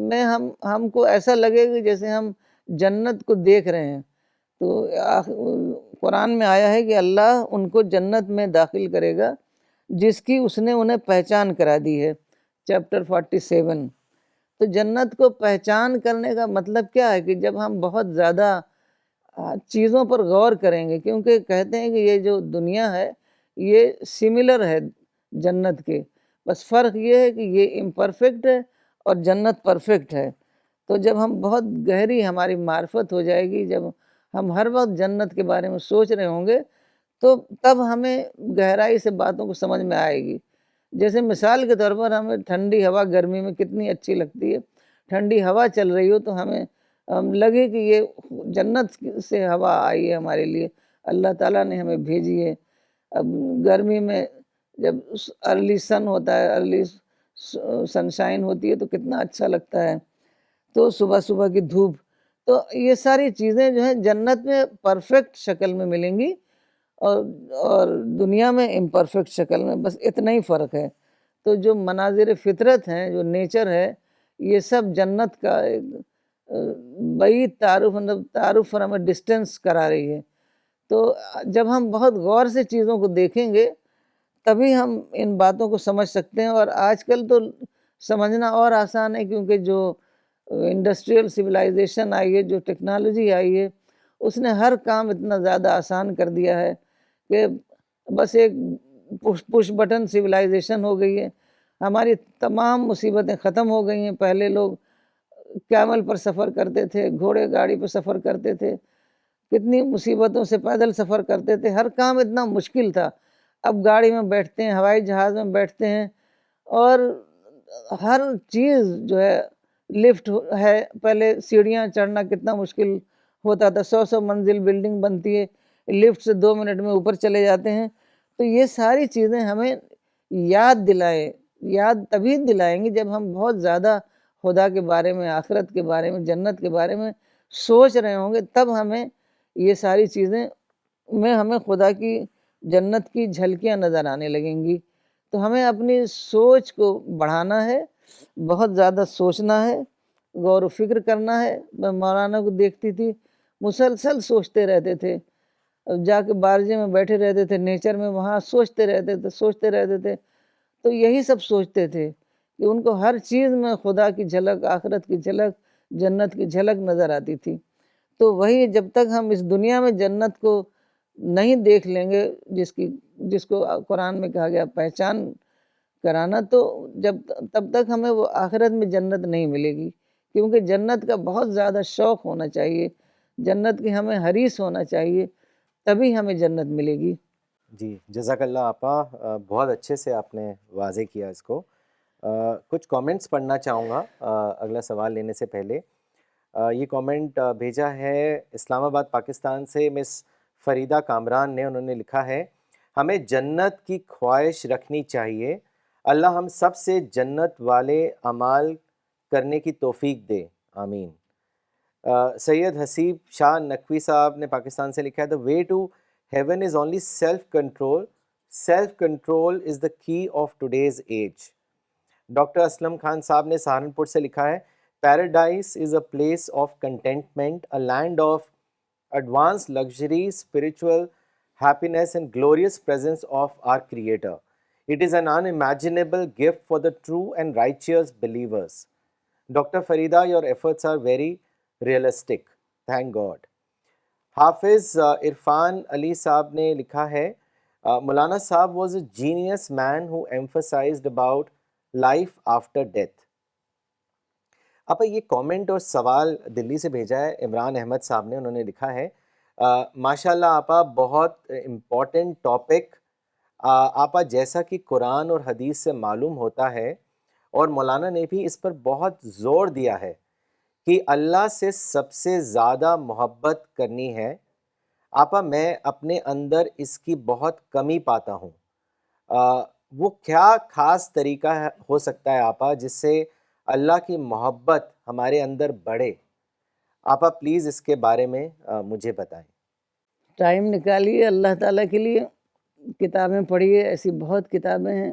میں ہم کو ایسا لگے گا جیسے ہم جنت کو دیکھ رہے ہیں. تو قرآن میں آیا ہے کہ اللہ ان کو جنت میں داخل کرے گا جس کی اس نے انہیں پہچان کرا دی ہے، چیپٹر 47. تو جنت کو پہچان کرنے کا مطلب کیا ہے کہ جب ہم بہت زیادہ چیزوں پر غور کریں گے، کیونکہ کہتے ہیں کہ یہ جو دنیا ہے یہ سملر ہے جنت کے، بس فرق یہ ہے کہ یہ امپرفیکٹ ہے اور جنت پرفیکٹ ہے. تو جب ہم بہت گہری ہماری معرفت ہو جائے گی، جب ہم ہر وقت جنت کے بارے میں سوچ رہے ہوں گے، تو تب ہمیں گہرائی سے باتوں کو سمجھ میں آئے گی۔ جیسے مثال کے طور پر ہمیں ٹھنڈی ہوا گرمی میں کتنی اچھی لگتی ہے، ٹھنڈی ہوا چل رہی ہو تو ہمیں لگے کہ یہ جنت سے ہوا آئی ہے ہمارے لیے، اللہ تعالیٰ نے ہمیں بھیجی ہے۔ اب گرمی میں جب ارلی سن ہوتا ہے، ارلی سنشائن ہوتی ہے تو کتنا اچھا لگتا ہے، تو صبح صبح کی دھوپ، تو یہ ساری چیزیں جو ہیں جنت میں پرفیکٹ شکل میں ملیں گی، اور اور دنیا میں امپرفیکٹ شکل میں، بس اتنا ہی فرق ہے۔ تو جو مناظر فطرت ہیں، جو نیچر ہے، یہ سب جنت کا ایک بعید تعارف، مطلب تعارف پر ہمیں ڈسٹینس کرا رہی ہے۔ تو جب ہم بہت غور سے چیزوں کو دیکھیں گے تبھی ہم ان باتوں کو سمجھ سکتے ہیں، اور آج کل تو سمجھنا اور آسان ہے، کیونکہ جو انڈسٹریل سویلائزیشن آئی ہے، جو ٹیکنالوجی آئی ہے، اس نے ہر کام اتنا زیادہ آسان کر دیا ہے کہ بس ایک پش بٹن سویلائزیشن ہو گئی ہے۔ ہماری تمام مصیبتیں ختم ہو گئی ہیں۔ پہلے لوگ کیمل پر سفر کرتے تھے، گھوڑے گاڑی پر سفر کرتے تھے، کتنی مصیبتوں سے پیدل سفر کرتے تھے، ہر کام اتنا مشکل تھا۔ اب گاڑی میں بیٹھتے ہیں، ہوائی جہاز میں بیٹھتے ہیں، اور ہر چیز جو ہے لفٹ ہے۔ پہلے سیڑھیاں چڑھنا کتنا مشکل ہوتا تھا، 100 منزل بلڈنگ بنتی ہے، لفٹ سے 2 منٹ میں اوپر چلے جاتے ہیں۔ تو یہ ساری چیزیں ہمیں یاد تبھی دلائیں گی جب ہم بہت زیادہ خدا کے بارے میں، آخرت کے بارے میں، جنت کے بارے میں سوچ رہے ہوں گے، تب ہمیں یہ ساری چیزیں میں ہمیں خدا کی جنت کی جھلکیاں نظر آنے لگیں گی۔ تو ہمیں اپنی سوچ کو بڑھانا ہے، بہت زیادہ سوچنا ہے، غور و فکر کرنا ہے۔ میں مولانا کو دیکھتی تھی، مسلسل سوچتے رہتے تھے، جا کے بارجے میں بیٹھے رہتے تھے، نیچر میں، وہاں سوچتے رہتے تھے۔ تو یہی سب سوچتے تھے کہ ان کو ہر چیز میں خدا کی جھلک، آخرت کی جھلک، جنت کی جھلک نظر آتی تھی۔ تو وہی جب تک ہم اس دنیا میں جنت کو نہیں دیکھ لیں گے، جس کو قرآن میں کہا گیا پہچان کرانا، تو تب تک ہمیں وہ آخرت میں جنت نہیں ملے گی، کیونکہ جنت کا بہت زیادہ شوق ہونا چاہیے، جنت کی ہمیں حریص ہونا چاہیے، تبھی ہمیں جنت ملے گی۔ جی جزاک اللہ آپا، بہت اچھے سے آپ نے واضح کیا اس کو۔ کچھ کامنٹس پڑھنا چاہوں گا اگلا سوال لینے سے پہلے۔ یہ کامنٹ بھیجا ہے اسلام آباد پاکستان سے مس فریدہ کامران نے۔ انہوں نے لکھا ہے، ہمیں جنت کی خواہش رکھنی چاہیے، اللہ ہم سب سے جنت والے اعمال کرنے کی توفیق دے، آمین۔ سید حسیب شاہ نقوی صاحب نے پاکستان سے لکھا ہے، the way to heaven is only self-control. Self-control is the key of today's age. Doctor Aslam Khan صاحب نے سہارنپور سے لکھا ہے، paradise is a place of contentment, a land of advance luxury, spiritual happiness and glorious presence of our Creator. It is an unimaginable gift for the true and righteous believers. Dr. Farida, your efforts are very realistic. Thank God. حافظ عرفان علی صاحب نے لکھا ہے، مولانا صاحب was a genius man who emphasized about life after death. اب یہ comment اور سوال دلی سے بھیجا ہے عمران احمد صاحب نے۔ انہوں نے لکھا ہے، ماشاء اللہ آپا، بہت امپورٹنٹ ٹاپک آپا، جیسا کہ قرآن اور حدیث سے معلوم ہوتا ہے، اور مولانا نے بھی اس پر بہت زور دیا ہے کہ اللہ سے سب سے زیادہ محبت کرنی ہے۔ آپا میں اپنے اندر اس کی بہت کمی پاتا ہوں، وہ کیا خاص طریقہ ہو سکتا ہے آپا جس سے اللہ کی محبت ہمارے اندر بڑھے؟ آپا پلیز اس کے بارے میں مجھے بتائیں۔ ٹائم نکالیے اللہ تعالیٰ کے لیے، کتابیں پڑھیے، ایسی بہت کتابیں ہیں۔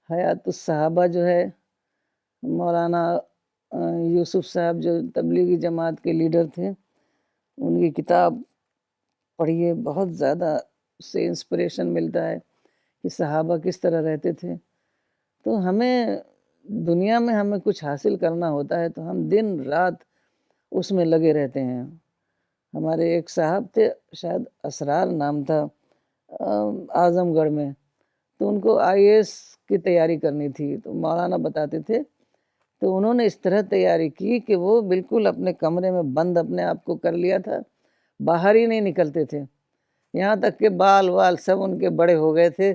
حیات الصحابہ جو ہے، مولانا یوسف صاحب جو تبلیغی جماعت کے لیڈر تھے، ان کی کتاب پڑھیے، بہت زیادہ اس سے انسپریشن ملتا ہے کہ صحابہ کس طرح رہتے تھے۔ تو ہمیں دنیا میں ہمیں کچھ حاصل کرنا ہوتا ہے تو ہم دن رات اس میں لگے رہتے ہیں۔ ہمارے ایک صاحب تھے، شاید اسرار نام تھا، اعظم گڑھ میں، تو ان کو IAS کی تیاری کرنی تھی، تو مولانا بتاتے تھے تو انہوں نے اس طرح تیاری کی کہ وہ بالکل اپنے کمرے میں بند اپنے آپ کو کر لیا تھا، باہر ہی نہیں نکلتے تھے، یہاں تک کہ بال وال سب ان کے بڑے ہو گئے تھے،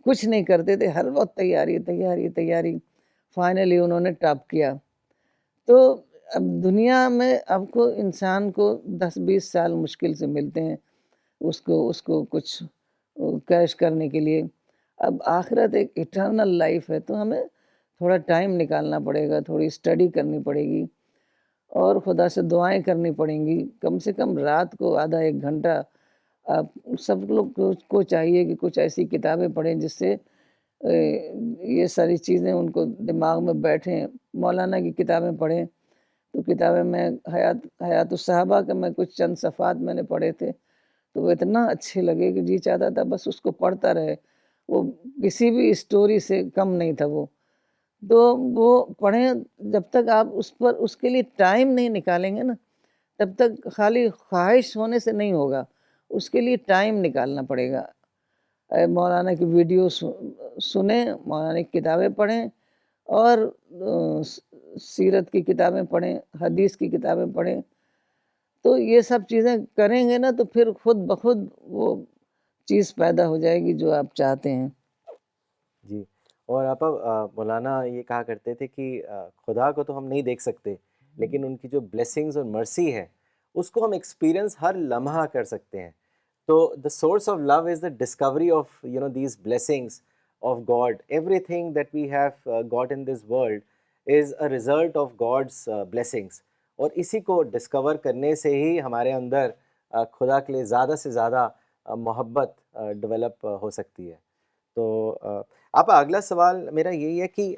کچھ نہیں کرتے تھے، ہر وقت تیاری تیاری تیاری. فائنلی انہوں نے ٹاپ کیا. تو اب دنیا میں اب کو انسان کو 10-20 سال مشکل سے ملتے ہیں اس کو کچھ کیش کرنے کے لیے. اب آخرت ایک ایٹرنل لائف ہے، تو ہمیں تھوڑا ٹائم نکالنا پڑے گا، تھوڑی اسٹڈی کرنی پڑے گی اور خدا سے دعائیں کرنی پڑیں گی. کم سے کم رات کو آدھا 1 گھنٹہ آپ سب لوگ کو چاہیے کہ کچھ ایسی کتابیں پڑھیں جس سے یہ ساری چیزیں ان کو دماغ میں بیٹھیں. مولانا کی کتابیں پڑھیں، تو کتابیں میں حیات الصحابہ کے میں کچھ چند صفحات میں نے پڑھے تھے، تو وہ اتنا اچھے لگے کہ جی چاہتا تھا بس اس کو پڑھتا رہے. وہ کسی بھی اسٹوری سے کم نہیں تھا وہ. تو وہ پڑھیں، جب تک آپ اس کے لیے ٹائم نہیں نکالیں گے نا، تب تک خالی خواہش ہونے سے نہیں ہوگا، اس کے لیے ٹائم نکالنا پڑے گا. مولانا کی ویڈیو سنیں، مولانا کی کتابیں پڑھیں اور سیرت کی کتابیں پڑھیں، حدیث کی کتابیں پڑھیں. تو یہ سب چیزیں کریں گے نا تو پھر خود بخود وہ چیز پیدا ہو جائے گی جو آپ چاہتے ہیں. جی. اور آپا مولانا یہ کہا کرتے تھے کہ خدا کو تو ہم نہیں دیکھ سکتے، لیکن ان کی جو بلیسنگز اور مرسی ہے اس کو ہم ایکسپیرئنس ہر لمحہ کر سکتے ہیں. تو the source of love is the discovery of these blessings of God. Everything that we have got in this world is a result of God's blessings. اور اسی کو ڈسکور کرنے سے ہی ہمارے اندر خدا کے لیے زیادہ سے زیادہ محبت ڈیولپ ہو سکتی ہے. تو آپ اگلا سوال میرا یہی ہے کہ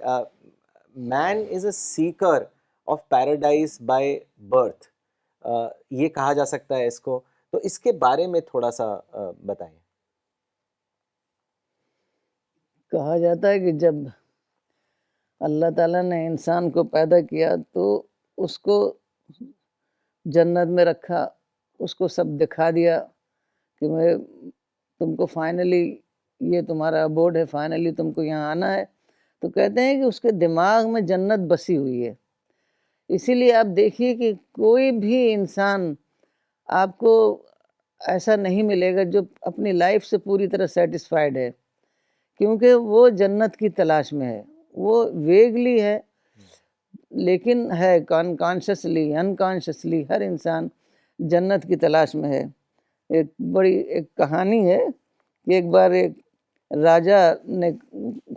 man is a seeker of paradise by birth, یہ کہا جا سکتا ہے اس کو، تو اس کے بارے میں تھوڑا سا بتائیں. کہا جاتا ہے کہ جب اللہ تعالیٰ نے انسان کو پیدا کیا تو اس کو جنت میں رکھا، اس کو سب دکھا دیا کہ میں تم کو فائنلی یہ تمہارا ابوڈ ہے، فائنلی تم کو یہاں آنا ہے. تو کہتے ہیں کہ اس کے دماغ میں جنت بسی ہوئی ہے. اسی لیے آپ دیکھیے کہ کوئی بھی انسان آپ کو ایسا نہیں ملے گا جو اپنی لائف سے پوری طرح سیٹسفائیڈ ہے، کیونکہ وہ جنت کی تلاش میں ہے. وہ ویگلی ہے لیکن ہے کانشیسلی انکانشیسلی ہر انسان جنت کی تلاش میں ہے. ایک کہانی ہے کہ ایک بار ایک راجا نے،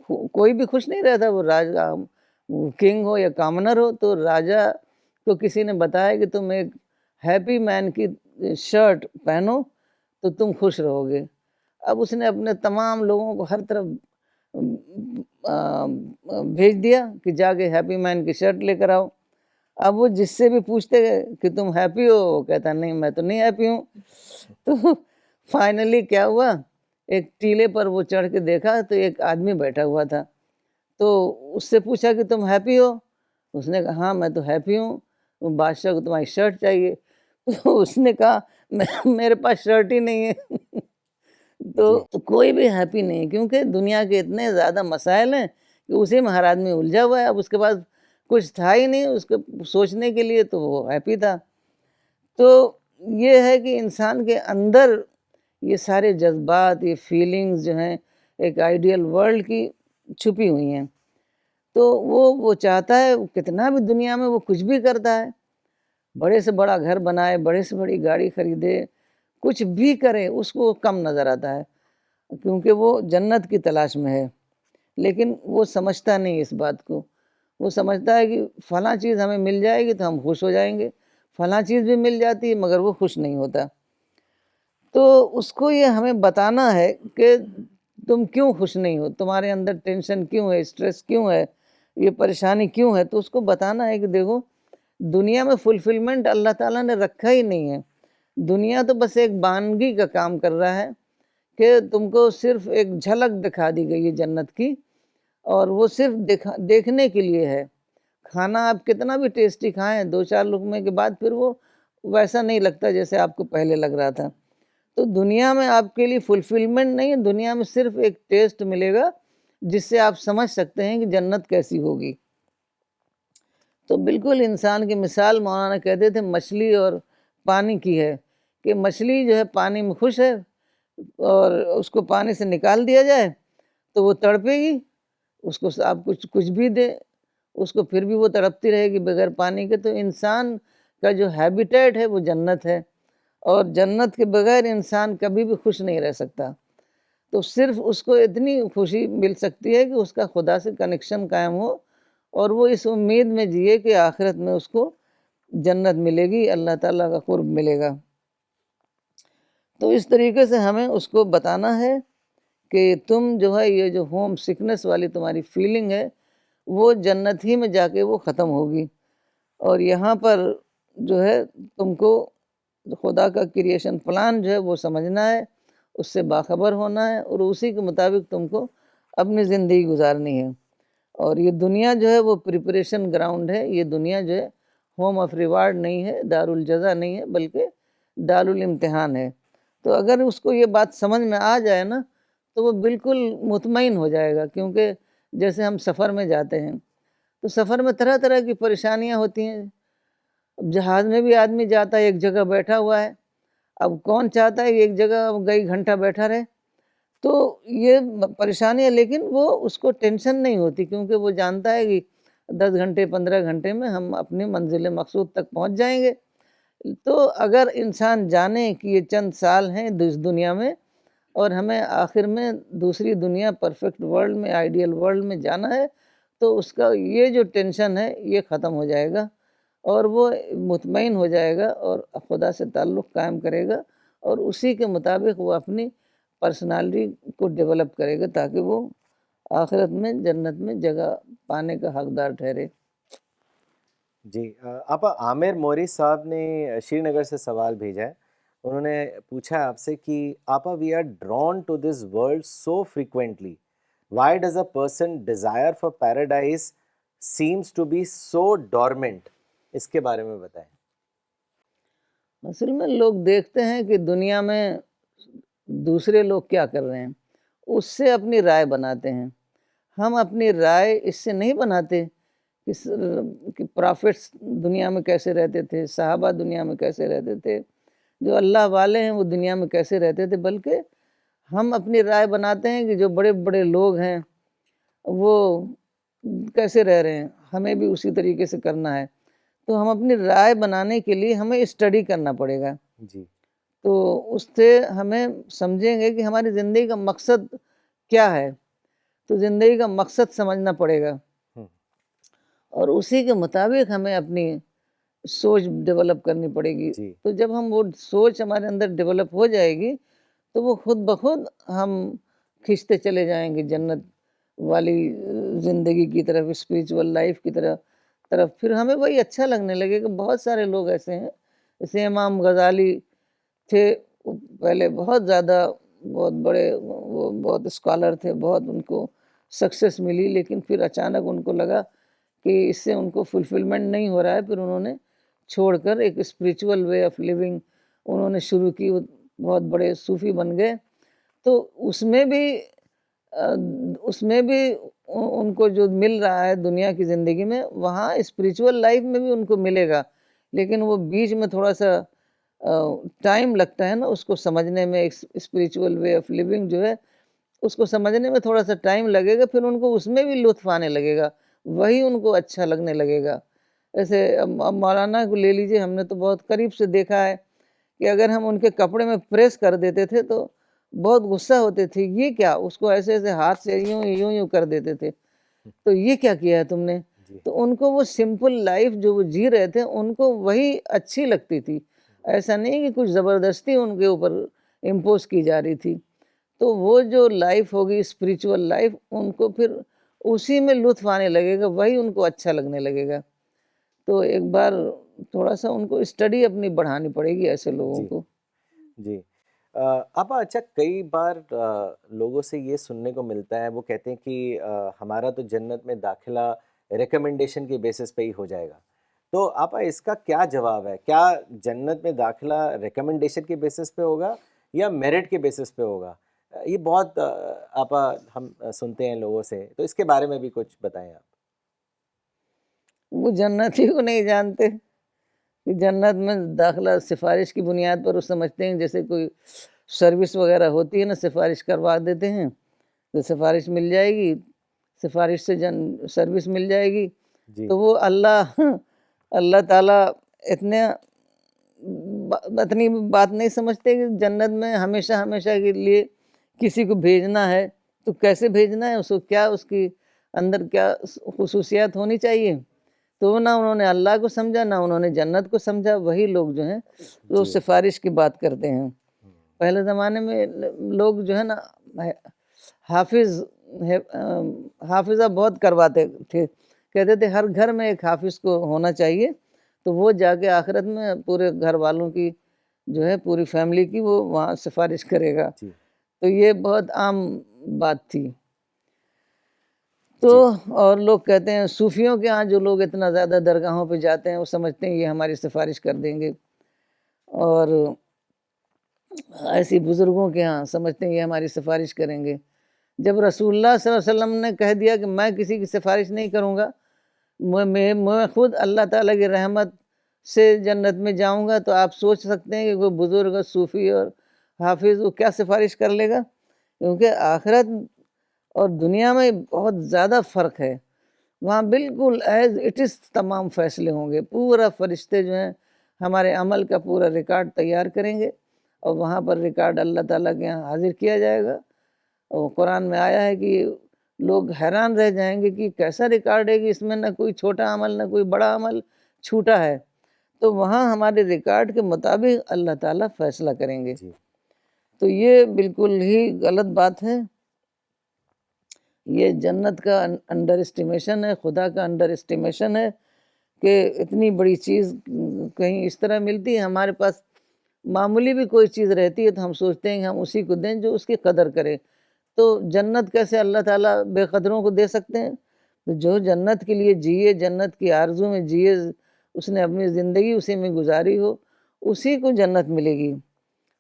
کوئی بھی خوش نہیں رہتا، وہ راجا کنگ ہو یا کامنر ہو، تو راجا کو کسی نے بتایا کہ تم ایک ہیپی مین کی شرٹ پہنو تو تم خوش رہو گے. اب اس نے اپنے تمام لوگوں کو ہر طرف بھیج دیا کہ جا کے ہیپی مین کی شرٹ لے کر آؤ. اب وہ جس سے بھی پوچھتے گئے کہ تم ہیپی ہو، وہ کہتا نہیں میں تو نہیں ہیپی ہوں. تو فائنلی کیا ہوا، ایک ٹیلے پر وہ چڑھ کے دیکھا تو ایک آدمی بیٹھا ہوا تھا. تو اس سے پوچھا کہ تم ہیپی ہو؟ اس نے کہا ہاں میں تو ہیپی ہوں. بادشاہ کو تمہاری شرٹ چاہیے. اس نے کہا میرے پاس شرٹ ہی نہیں ہے. تو کوئی بھی ہیپی نہیں ہے، کیونکہ دنیا کے اتنے زیادہ مسائل ہیں کہ اسی میں ہر آدمی الجھا ہوا ہے. اب اس کے پاس کچھ تھا ہی نہیں اس کو سوچنے کے لیے، تو وہ ہیپی تھا. تو یہ ہے کہ انسان کے اندر یہ سارے جذبات، یہ فیلنگز جو ہیں ایک آئیڈیل ورلڈ کی چھپی ہوئی ہیں. تو وہ چاہتا ہے کتنا بھی دنیا میں وہ کچھ بھی کرتا ہے، بڑے سے بڑا گھر بنائے، بڑے سے بڑی گاڑی خریدے، کچھ بھی کرے، اس کو کم نظر آتا ہے کیونکہ وہ جنت کی تلاش میں ہے. لیکن وہ سمجھتا نہیں اس بات کو. وہ سمجھتا ہے کہ فلاں چیز ہمیں مل جائے گی تو ہم خوش ہو جائیں گے، فلاں چیز بھی مل جاتی ہے مگر وہ خوش نہیں ہوتا. تو اس کو یہ ہمیں بتانا ہے کہ تم کیوں خوش نہیں ہو، تمہارے اندر ٹینشن کیوں ہے، اسٹریس کیوں ہے، یہ پریشانی کیوں ہے. تو اس کو بتانا ہے کہ دیکھو دنیا میں فلفلمنٹ اللہ تعالیٰ نے رکھا ہی نہیں ہے. دنیا تو بس ایک بانگی کا کام کر رہا ہے کہ تم کو صرف ایک جھلک دکھا دی گئی ہے جنت کی، اور وہ صرف دیکھنے کے لیے ہے. کھانا آپ کتنا بھی ٹیسٹی کھائیں، 2-4 لقمے کے بعد پھر وہ ویسا نہیں لگتا جیسے آپ کو پہلے لگ رہا تھا. تو دنیا میں آپ کے لیے فلفلمنٹ نہیں ہے، دنیا میں صرف ایک ٹیسٹ ملے گا جس سے آپ سمجھ سکتے ہیں کہ جنت کیسی ہوگی. تو بالکل انسان کی مثال مولانا کہتے تھے مچھلی اور پانی کی ہے، کہ مچھلی جو ہے پانی میں خوش ہے، اور اس کو پانی سے نکال دیا جائے تو وہ تڑپے گی، اس کو آپ کچھ بھی دے اس کو پھر بھی وہ تڑپتی رہے گی بغیر پانی کے۔ تو انسان کا جو ہیبیٹیٹ ہے وہ جنت ہے، اور جنت کے بغیر انسان کبھی بھی خوش نہیں رہ سکتا۔ تو صرف اس کو اتنی خوشی مل سکتی ہے کہ اس کا خدا سے کنیکشن قائم ہو، اور وہ اس امید میں جیے کہ آخرت میں اس کو جنت ملے گی، اللہ تعالیٰ کا قرب ملے گا۔ تو اس طریقے سے ہمیں اس کو بتانا ہے کہ تم جو ہے یہ جو ہوم سکنس والی تمہاری فیلنگ ہے وہ جنت ہی میں جا کے وہ ختم ہوگی، اور یہاں پر جو ہے تم کو خدا کا کریشن پلان جو ہے وہ سمجھنا ہے، اس سے باخبر ہونا ہے، اور اسی کے مطابق تم کو اپنی زندگی گزارنی ہے۔ اور یہ دنیا جو ہے وہ پریپریشن گراؤنڈ ہے، یہ دنیا جو ہے ہوم آف ریوارڈ نہیں ہے، دار الجزا نہیں ہے، بلکہ دار الامتحان ہے۔ تو اگر اس کو یہ بات سمجھ میں آ جائے نا تو وہ بالکل مطمئن ہو جائے گا، کیونکہ جیسے ہم سفر میں جاتے ہیں تو سفر میں طرح طرح کی پریشانیاں ہوتی ہیں۔ اب جہاز میں بھی آدمی جاتا ہے، ایک جگہ بیٹھا ہوا ہے، اب کون چاہتا ہے کہ ایک جگہ کئی گھنٹہ بیٹھا رہے؟ تو یہ پریشانی ہے، لیکن وہ اس کو ٹینشن نہیں ہوتی، کیونکہ وہ جانتا ہے کہ 10 گھنٹے 15 گھنٹے میں ہم اپنی منزل مقصود تک پہنچ جائیں گے۔ تو اگر انسان جانے کہ یہ چند سال ہیں اس دنیا میں، اور ہمیں آخر میں دوسری دنیا پرفیکٹ ورلڈ میں، آئیڈیل ورلڈ میں جانا ہے، تو اس کا یہ جو ٹینشن ہے یہ ختم ہو جائے گا، اور وہ مطمئن ہو جائے گا اور خدا سے تعلق قائم کرے گا، اور اسی کے مطابق وہ اپنی پرسنالٹی کو ڈیولپ کرے گا تاکہ وہ آخرت میں جنت میں جگہ پانے کا حقدار ٹھہرے۔ جی آپا، عامر موری صاحب نے شری نگر سے سوال بھیجا ہے۔ انہوں نے پوچھا ہے آپ سے کہ آپا we are drawn to this world so frequently, why does a person desire for paradise seems to be so dormant? اس کے بارے میں بتائیں۔ اصل میں لوگ دیکھتے ہیں کہ دنیا میں دوسرے لوگ کیا کر رہے ہیں، اس سے اپنی رائے بناتے ہیں۔ ہم اپنی رائے اس سے نہیں بناتے کہ پرافٹس دنیا میں کیسے رہتے تھے، صحابہ دنیا میں کیسے رہتے تھے، جو اللہ والے ہیں وہ دنیا میں کیسے رہتے تھے، بلکہ ہم اپنی رائے بناتے ہیں کہ جو بڑے بڑے لوگ ہیں وہ کیسے رہ رہے ہیں، ہمیں بھی اسی طریقے سے کرنا ہے۔ تو ہم اپنی رائے بنانے کے لیے ہمیں اسٹڈی کرنا پڑے گا، جی تو اس سے ہمیں سمجھیں گے کہ ہماری زندگی کا مقصد کیا ہے، تو زندگی کا مقصد سمجھنا پڑے گا، اور اسی کے مطابق ہمیں اپنی سوچ ڈیولپ کرنی پڑے گی۔ جی تو جب ہم وہ سوچ ہمارے اندر ڈیولپ ہو جائے گی تو وہ خود بخود ہم کھنچتے چلے جائیں گے جنت والی زندگی کی طرف، اسپریچول لائف کی طرف پھر ہمیں وہی اچھا لگنے لگے گا۔ بہت سارے لوگ ایسے ہیں، جیسے امام غزالی تھے، وہ پہلے بہت زیادہ بہت بڑے، وہ بہت اسکالر تھے، بہت ان کو سکسیس ملی، لیکن پھر اچانک ان کو لگا کہ اس سے ان کو فلفلمنٹ نہیں ہو رہا ہے، پھر انہوں نے چھوڑ کر ایک اسپریچول وے آف لیونگ انہوں نے شروع کی، وہ بہت بڑے صوفی بن گئے۔ تو اس میں بھی ان کو جو مل رہا ہے دنیا کی زندگی میں، وہاں اسپریچول لائف میں بھی ان کو ملے گا، لیکن وہ بیچ میں تھوڑا سا ٹائم لگتا ہے نا اس کو سمجھنے میں، اسپریچول وے آف لیونگ جو ہے اس کو سمجھنے میں تھوڑا سا ٹائم لگے گا، پھر ان کو اس میں بھی لطف آنے لگے گا، وہی ان کو اچھا لگنے لگے گا۔ ایسے اب مولانا کو لے لیجئے، ہم نے تو بہت قریب سے دیکھا ہے کہ اگر ہم ان کے کپڑے میں پریس کر دیتے تھے تو بہت غصہ ہوتے تھے، یہ کیا، اس کو ایسے ایسے ہاتھ سے یوں کر دیتے تھے، تو یہ کیا کیا ہے تم نے؟ جی تو ان کو وہ سمپل لائف جو وہ جی رہے تھے ان کو وہی اچھی لگتی تھی، ایسا نہیں کہ کچھ زبردستی ان کے اوپر امپوز کی جا رہی تھی۔ تو وہ جو لائف ہوگی اسپریچول لائف، ان کو پھر اسی میں لطف آنے لگے گا، وہی ان کو اچھا لگنے لگے گا۔ تو ایک بار تھوڑا سا ان کو اسٹڈی اپنی بڑھانی پڑے گی ایسے لوگوں جی کو۔ جی آپا، اچھا کئی بار لوگوں سے یہ سننے کو ملتا ہے، وہ کہتے ہیں کہ ہمارا تو جنت میں داخلہ ریکمنڈیشن کے بیسس پہ ہی ہو جائے گا، تو آپا اس کا کیا جواب ہے؟ کیا جنت میں داخلہ ریکمنڈیشن کے بیسس پہ ہوگا یا میرٹ کے بیسس پہ ہوگا؟ یہ بہت آپا ہم سنتے ہیں لوگوں سے، تو اس کے بارے میں بھی کچھ بتائیں آپ۔ وہ جنتی کو نہیں جانتے کہ جنت میں داخلہ سفارش کی بنیاد پر وہ سمجھتے ہیں جیسے کوئی سروس وغیرہ ہوتی ہے نا، سفارش کروا دیتے ہیں تو سفارش مل جائے گی، سفارش سے سروس مل جائے گی. جی تو وہ اللہ تعالیٰ اتنے اتنی بات نہیں سمجھتے کہ جنت میں ہمیشہ ہمیشہ کے لیے کسی کو بھیجنا ہے تو کیسے بھیجنا ہے، اس کو کیا، اس کی اندر کیا خصوصیات ہونی چاہیے. تو نہ انہوں نے اللہ کو سمجھا، نہ انہوں نے جنت کو سمجھا. وہی لوگ جو ہیں وہ جی سفارش کی بات کرتے ہیں. پہلے زمانے میں لوگ جو ہے نا حافظہ بہت کرواتے تھے، کہتے تھے ہر گھر میں ایک حافظ کو ہونا چاہیے، تو وہ جا کے آخرت میں پورے گھر والوں کی جو ہے پوری فیملی کی وہ وہاں سفارش کرے گا. جی تو یہ بہت عام بات تھی. تو جی اور لوگ کہتے ہیں صوفیوں کے ہاں جو لوگ اتنا زیادہ درگاہوں پہ جاتے ہیں وہ سمجھتے ہیں یہ ہماری سفارش کر دیں گے، اور ایسی بزرگوں کے ہاں سمجھتے ہیں یہ ہماری سفارش کریں گے. جب رسول اللہ صلی اللہ علیہ وسلم نے کہہ دیا کہ میں کسی کی سفارش نہیں کروں گا، میں خود اللہ تعالیٰ کی رحمت سے جنت میں جاؤں گا، تو آپ سوچ سکتے ہیں کہ کوئی بزرگ صوفی اور حافظ وہ کیا سفارش کر لے گا. کیونکہ آخرت اور دنیا میں بہت زیادہ فرق ہے. وہاں بالکل ایز اٹ از تمام فیصلے ہوں گے. پورا فرشتے جو ہیں ہمارے عمل کا پورا ریکارڈ تیار کریں گے، اور وہاں پر ریکارڈ اللہ تعالیٰ کے یہاں حاضر کیا جائے گا. اور قرآن میں آیا ہے کہ لوگ حیران رہ جائیں گے کہ کیسا ریکارڈ ہے کہ اس میں نہ کوئی چھوٹا عمل نہ کوئی بڑا عمل چھوٹا ہے. تو وہاں ہمارے ریکارڈ کے مطابق اللہ تعالیٰ فیصلہ کریں گے. جی تو یہ بالکل ہی غلط بات ہے. یہ جنت کا انڈر اسٹیمیشن ہے، خدا کا انڈر اسٹیمیشن ہے کہ اتنی بڑی چیز کہیں اس طرح ملتی ہے. ہمارے پاس معمولی بھی کوئی چیز رہتی ہے تو ہم سوچتے ہیں کہ ہم اسی کو دیں جو اس کی قدر کرے. تو جنت کیسے اللہ تعالیٰ بے قدروں کو دے سکتے ہیں؟ جو جنت کے لیے جیے، جنت کی آرزو میں جیے، اس نے اپنی زندگی اسی میں گزاری ہو، اسی کو جنت ملے گی،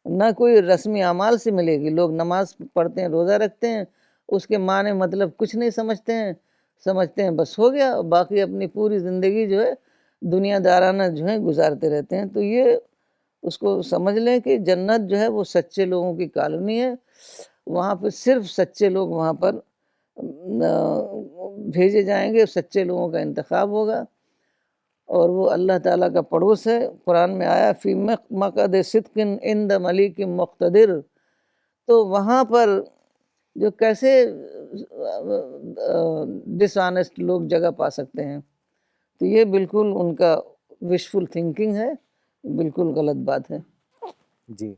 نہ کوئی رسمی اعمال سے ملے گی. لوگ نماز پڑھتے ہیں، روزہ رکھتے ہیں، اس کے معنی مطلب کچھ نہیں سمجھتے ہیں بس ہو گیا، باقی اپنی پوری زندگی جو ہے دنیا دارانہ جو ہے گزارتے رہتے ہیں. تو یہ اس کو سمجھ لیں کہ جنت جو ہے وہ سچے لوگوں کی کالونی ہے. وہاں پہ صرف سچے لوگ وہاں پر بھیجے جائیں گے، سچے لوگوں کا انتخاب ہوگا، اور وہ اللہ تعالیٰ کا پڑوس ہے. قرآن میں آیا فی مقعد صدق عند ملیک مقتدر. تو وہاں پر جو کیسے ڈس آنیسٹ لوگ جگہ پا سکتے ہیں، تو یہ بالکل ان کا وشفل تھنکنگ ہے، بالکل غلط بات ہے. جی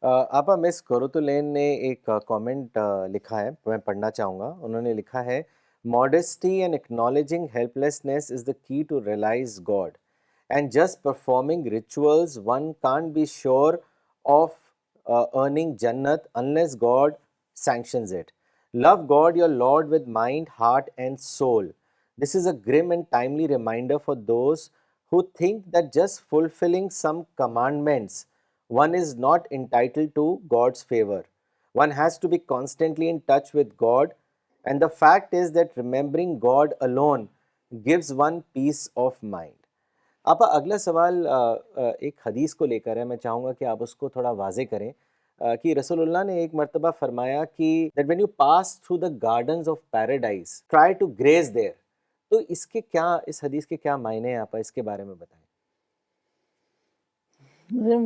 آپا مس کوروتولین نے ایک کامنٹ لکھا ہے، میں پڑھنا چاہوں گا. انہوں نے لکھا ہے modesty and acknowledging helplessness is the key to realize God, and just performing rituals one can't be sure of earning Jannat unless God sanctions it. Love God your Lord with mind, heart and soul. This is a grim and timely reminder for those who think that just fulfilling some commandments one is not entitled to God's favor. One has to be constantly in touch with God, and the fact is that remembering God alone gives one peace of mind. آپ اگلا سوال ایک حدیث کو لے کر ہے. میں چاہوں گا کہ آپ اس کو تھوڑا واضح کریں کہ رسول اللہ نے ایک مرتبہ فرمایا کہ that when you pass through the gardens of paradise try to graze there. تو اس حدیث کے کیا معنی ہیں؟ آپ اس کے بارے میں بتائیں.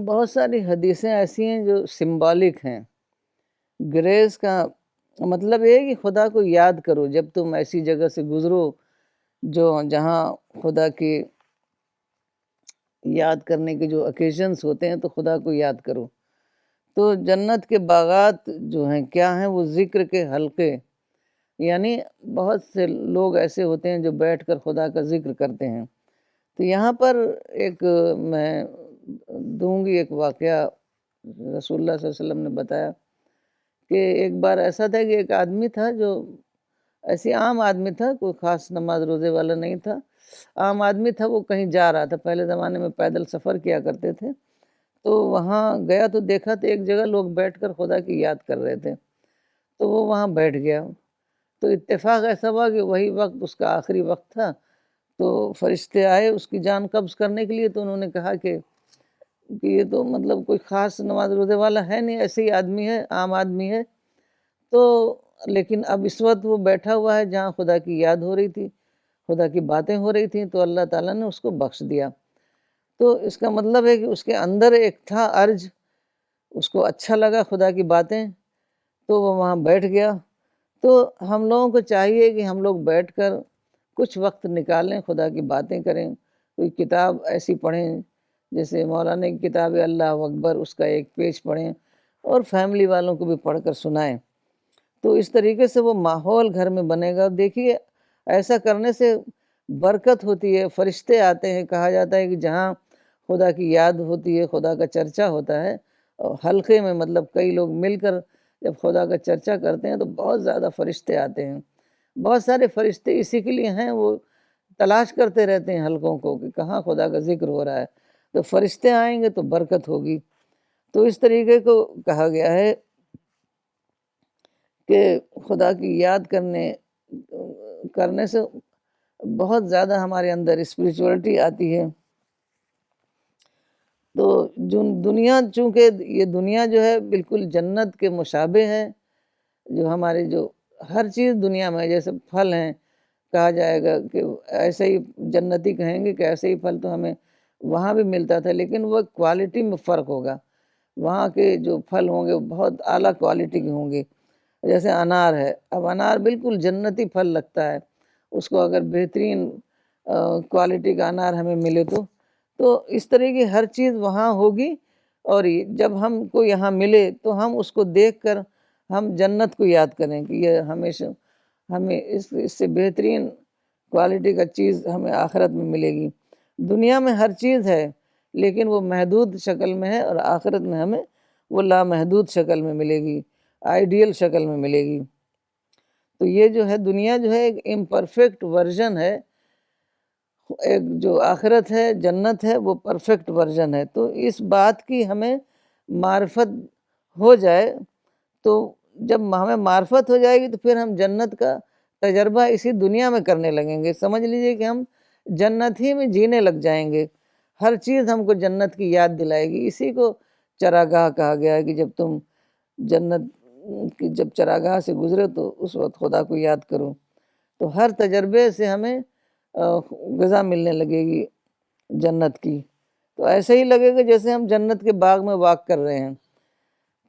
بہت ساری حدیثیں ایسی ہیں جو سمبولک ہیں. گریز کا مطلب یہ ہے کہ خدا کو یاد کرو جب تم ایسی جگہ سے گزرو جہاں خدا کی یاد کرنے کے جو اوکیزنس ہوتے ہیں تو خدا کو یاد کرو. تو جنت کے باغات جو ہیں کیا ہیں؟ وہ ذکر کے حلقے، یعنی بہت سے لوگ ایسے ہوتے ہیں جو بیٹھ کر خدا کا ذکر کرتے ہیں. تو یہاں پر ایک میں دوں گی ایک واقعہ. رسول اللہ صلی اللہ علیہ وسلم نے بتایا کہ ایک بار ایسا تھا کہ ایک آدمی تھا جو ایسی عام آدمی تھا، کوئی خاص نماز روزے والا نہیں تھا، عام آدمی تھا. وہ کہیں جا رہا تھا، پہلے زمانے میں پیدل سفر کیا کرتے تھے. تو وہاں گیا تو دیکھا تو ایک جگہ لوگ بیٹھ کر خدا کی یاد کر رہے تھے. تو وہ وہاں بیٹھ گیا. تو اتفاق ایسا ہوا کہ وہی وقت اس کا آخری وقت تھا. تو فرشتے آئے اس کی جان قبض کرنے کے لیے، تو انہوں نے کہا کہ یہ تو مطلب کوئی خاص نماز روزے والا ہے نہیں، ایسے ہی آدمی ہے، عام آدمی ہے۔ تو لیکن اب اس وقت وہ بیٹھا ہوا ہے جہاں خدا کی یاد ہو رہی تھی، خدا کی باتیں ہو رہی تھیں، تو اللہ تعالیٰ نے اس کو بخش دیا۔ تو اس کا مطلب ہے کہ اس کے اندر ایک تھا ارج، اس کو اچھا لگا خدا کی باتیں، تو وہ وہاں بیٹھ گیا۔ تو ہم لوگوں کو چاہیے کہ ہم لوگ بیٹھ کر کچھ وقت نکالیں، خدا کی باتیں کریں، کوئی کتاب ایسی پڑھیں، جیسے مولانا کی کتاب ہے اللہ اکبر، اس کا ایک پیج پڑھیں اور فیملی والوں کو بھی پڑھ کر سنائیں۔ تو اس طریقے سے وہ ماحول گھر میں بنے گا۔ دیکھیے ایسا کرنے سے برکت ہوتی ہے، فرشتے آتے ہیں، کہا جاتا ہے کہ جہاں خدا کی یاد ہوتی ہے، خدا کا چرچا ہوتا ہے، اور حلقے میں مطلب کئی لوگ مل کر جب خدا کا چرچا کرتے ہیں تو بہت زیادہ فرشتے آتے ہیں۔ بہت سارے فرشتے اسی کے لیے ہیں، وہ تلاش کرتے رہتے ہیں حلقوں کو کہ کہاں خدا کا ذکر ہو رہا ہے، تو فرشتے آئیں گے تو برکت ہوگی۔ تو اس طریقے کو کہا گیا ہے کہ خدا کی یاد کرنے سے بہت زیادہ ہمارے اندر اسپریچولیٹی آتی ہے۔ تو دنیا، چونکہ یہ دنیا جو ہے بالکل جنت کے مشابہ ہے، جو ہمارے جو ہر چیز دنیا میں جیسے پھل ہیں، کہا جائے گا کہ ایسے ہی جنتی کہیں گے کہ ایسے ہی پھل تو ہمیں وہاں بھی ملتا تھا، لیکن وہ کوالٹی میں فرق ہوگا۔ وہاں کے جو پھل ہوں گے وہ بہت اعلیٰ کوالٹی کے ہوں گے۔ جیسے انار ہے، اب انار بالکل جنتی پھل لگتا ہے، اس کو اگر بہترین کوالٹی کا انار ہمیں ملے تو اس طرح کی ہر چیز وہاں ہوگی، اور جب ہم کو یہاں ملے تو ہم اس کو دیکھ کر ہم جنت کو یاد کریں کہ یہ ہمیشہ ہمیں اس سے بہترین کوالٹی کا چیز ہمیں آخرت میں ملے گی۔ دنیا میں ہر چیز ہے لیکن وہ محدود شکل میں ہے، اور آخرت میں ہمیں وہ لامحدود شکل میں ملے گی، آئیڈیل شکل میں ملے گی۔ تو یہ جو ہے دنیا جو ہے ایک امپرفیکٹ ورژن ہے، ایک جو آخرت ہے، جنت ہے، وہ پرفیکٹ ورژن ہے۔ تو اس بات کی ہمیں معرفت ہو جائے، تو جب ہمیں معرفت ہو جائے گی تو پھر ہم جنت کا تجربہ اسی دنیا میں کرنے لگیں گے۔ سمجھ لیجئے کہ ہم جنت ہی میں جینے لگ جائیں گے، ہر چیز ہم کو جنت کی یاد دلائے گی۔ اسی کو چراگاہ کہا گیا ہے کہ جب تم جنت کی جب چراگاہ سے گزرے تو اس وقت خدا کو یاد کرو۔ تو ہر تجربے سے ہمیں غذا ملنے لگے گی جنت کی، تو ایسے ہی لگے گا جیسے ہم جنت کے باغ میں واک کر رہے ہیں۔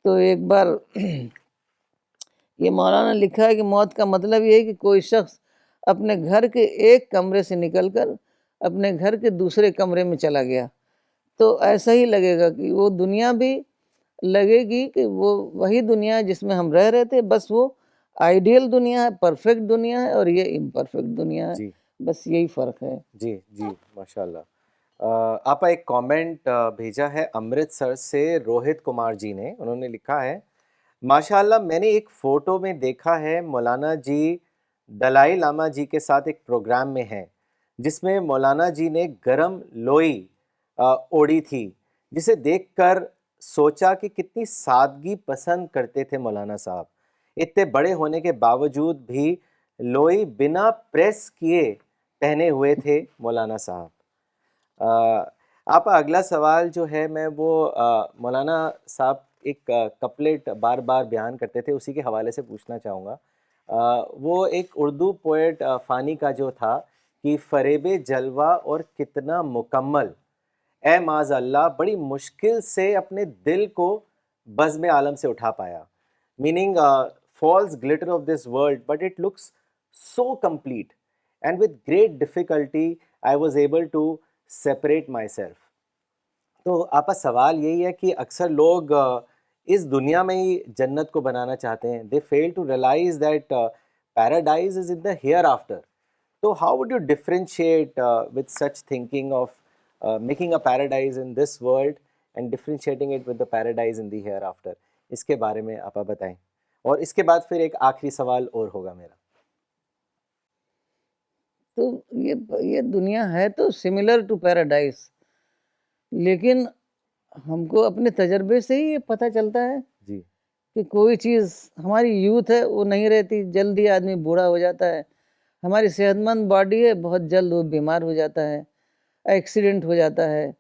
تو ایک بار یہ مولانا لکھا ہے کہ موت کا مطلب یہ ہے کہ کوئی شخص اپنے گھر کے ایک کمرے سے نکل کر اپنے گھر کے دوسرے کمرے میں چلا گیا، تو ایسا ہی لگے گا کہ وہ دنیا بھی لگے گی کہ وہ وہی دنیا ہے جس میں ہم رہ رہے تھے، بس وہ آئیڈیل دنیا ہے، پرفیکٹ دنیا ہے، اور یہ امپرفیکٹ دنیا ہے، جی بس یہی فرق ہے۔ جی جی، ماشاء اللہ۔ آپ ایک کامنٹ بھیجا ہے امرتسر سے روہت کمار جی نے، انہوں نے لکھا ہے ماشاء اللہ میں نے ایک فوٹو میں دیکھا ہے مولانا جی دلائی لاما جی کے ساتھ ایک پروگرام میں ہیں جس میں مولانا جی نے گرم لوئی اوڑی تھی، جسے دیکھ کر سوچا کہ کتنی سادگی پسند کرتے تھے مولانا صاحب۔ اتنے بڑے ہونے کے باوجود بھی لوئی بنا پریس کیے پہنے ہوئے تھے مولانا صاحب۔ آپ اگلا سوال جو ہے میں وہ مولانا صاحب ایک کپلیٹ بار بار بیان کرتے تھے، اسی کے حوالے سے پوچھنا چاہوں گا۔ وہ ایک اردو پوئٹ فانی کا جو تھا کہ فریب جلوہ اور کتنا مکمل، اے معاذ اللہ بڑی مشکل سے اپنے دل کو بزم عالم سے اٹھا پایا، meaning false glitter of this world, but it looks so complete and with great difficulty I was able to separate myself۔ تو آپ کا سوال یہی ہے کہ اکثر لوگ اس دنیا میں ہی جنت کو بنانا چاہتے ہیں، they fail to realize that paradise is in the hereafter۔ تو how would you differentiate with such thinking of making a paradise in this world and differentiating it with the paradise in the hereafter؟ اس کے بارے میں آپ بتائیں، اور اس کے بعد پھر ایک آخری سوال اور ہوگا میرا۔ تو یہ دنیا ہے تو سملر ٹو پیراڈائز، لیکن ہم کو اپنے تجربے سے ہی یہ پتہ چلتا ہے جی کہ کوئی چیز ہماری یوتھ ہے وہ نہیں رہتی، جلدی آدمی بوڑھا ہو جاتا ہے، ہماری صحت مند باڈی ہے، بہت جلد وہ بیمار ہو جاتا ہے، ایکسیڈنٹ ہو جاتا ہے،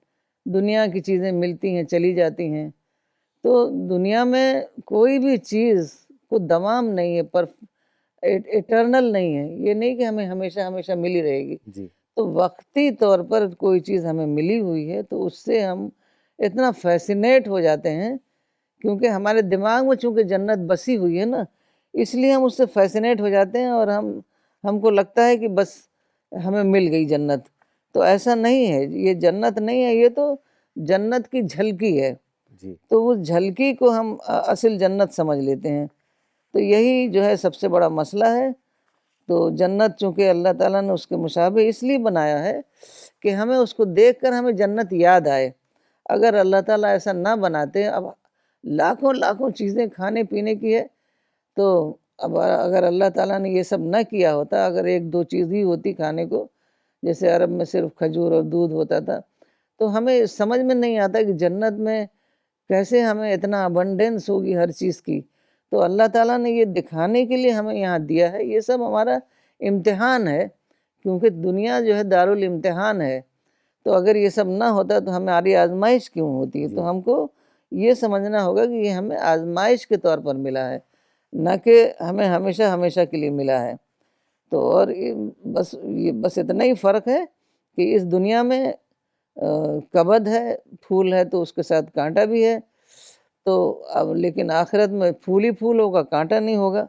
دنیا کی چیزیں ملتی ہیں چلی جاتی ہیں. تو دنیا میں کوئی بھی چیز کو دوام نہیں ہے، پر ایٹرنل نہیں ہے. یہ نہیں کہ ہمیں ہمیشہ ہمیشہ ملی رہے گی. جی تو وقتی طور پر کوئی چیز ہمیں ملی ہوئی ہے تو اس سے ہم اتنا فیسینیٹ ہو جاتے ہیں، کیونکہ ہمارے دماغ میں چونکہ جنت بسی ہوئی ہے نا، اس لیے ہم اس سے فیسینیٹ ہو جاتے ہیں اور ہم کو لگتا ہے کہ بس ہمیں مل گئی جنت. تو ایسا نہیں ہے، یہ جنت نہیں ہے، یہ تو جنت کی جھلکی ہے. جی تو اس جھلکی کو ہم اصل جنت سمجھ لیتے ہیں. تو یہی جو ہے سب سے بڑا مسئلہ ہے. تو جنت چونکہ اللہ تعالیٰ نے اس کے مشابہ اس لیے بنایا ہے کہ ہمیں اس کو دیکھ کر ہمیں جنت یاد آئے. اگر اللہ تعالیٰ ایسا نہ بناتے، اب لاکھوں لاکھوں چیزیں کھانے پینے کی ہے، تو اب اگر اللہ تعالیٰ نے یہ سب نہ کیا ہوتا، اگر ایک دو چیز ہی ہوتی کھانے کو، جیسے عرب میں صرف کھجور اور دودھ ہوتا تھا، تو ہمیں سمجھ میں نہیں آتا کہ جنت میں کیسے ہمیں اتنا ابنڈینس ہوگی ہر چیز کی. تو اللہ تعالیٰ نے یہ دکھانے کے لیے ہمیں یہاں دیا ہے. یہ سب ہمارا امتحان ہے، کیونکہ دنیا جو ہے دارالامتحان ہے. تو اگر یہ سب نہ ہوتا تو ہماری آزمائش کیوں ہوتی ہے؟ تو ہم کو یہ سمجھنا ہوگا کہ یہ ہمیں آزمائش کے طور پر ملا ہے، نہ کہ ہمیں ہمیشہ ہمیشہ کے لیے ملا ہے. تو اور بس اتنا ہی فرق ہے کہ اس دنیا میں کبد ہے، پھول ہے تو اس کے ساتھ کانٹا بھی ہے. تو اب لیکن آخرت میں پھول ہی پھول ہوگا، کانٹا نہیں ہوگا.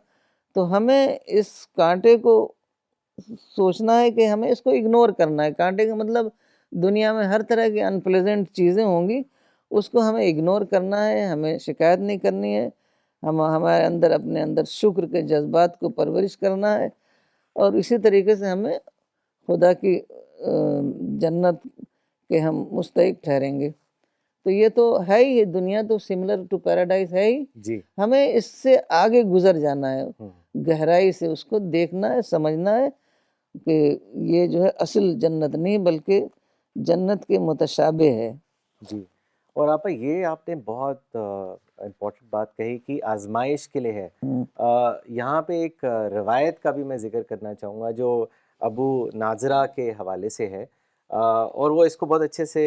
تو ہمیں اس کانٹے کو سوچنا ہے کہ ہمیں اس کو اگنور کرنا ہے. کانٹے کا مطلب دنیا میں ہر طرح کی انپلیزنٹ چیزیں ہوں گی، اس کو ہمیں اگنور کرنا ہے، ہمیں شکایت نہیں کرنی ہے. ہمارے اندر اپنے اندر شکر کے جذبات کو پرورش کرنا ہے، اور اسی طریقے سے ہمیں خدا کی جنت کے ہم مستحق ٹھہریں گے. تو یہ تو ہے ہی، دنیا تو سملر ٹو پیراڈائز ہے ہی. جی ہمیں اس سے آگے گزر جانا ہے، گہرائی سے اس کو دیکھنا ہے، سمجھنا ہے کہ یہ جو ہے اصل جنت نہیں بلکہ جنت کے متشابہ ہے. جی. اور آپا یہ آپ نے بہت امپورٹنٹ بات کہی کہ آزمائش کے لیے ہے. یہاں پہ ایک روایت کا بھی میں ذکر کرنا چاہوں گا جو ابو ناظرہ کے حوالے سے ہے، اور وہ اس کو بہت اچھے سے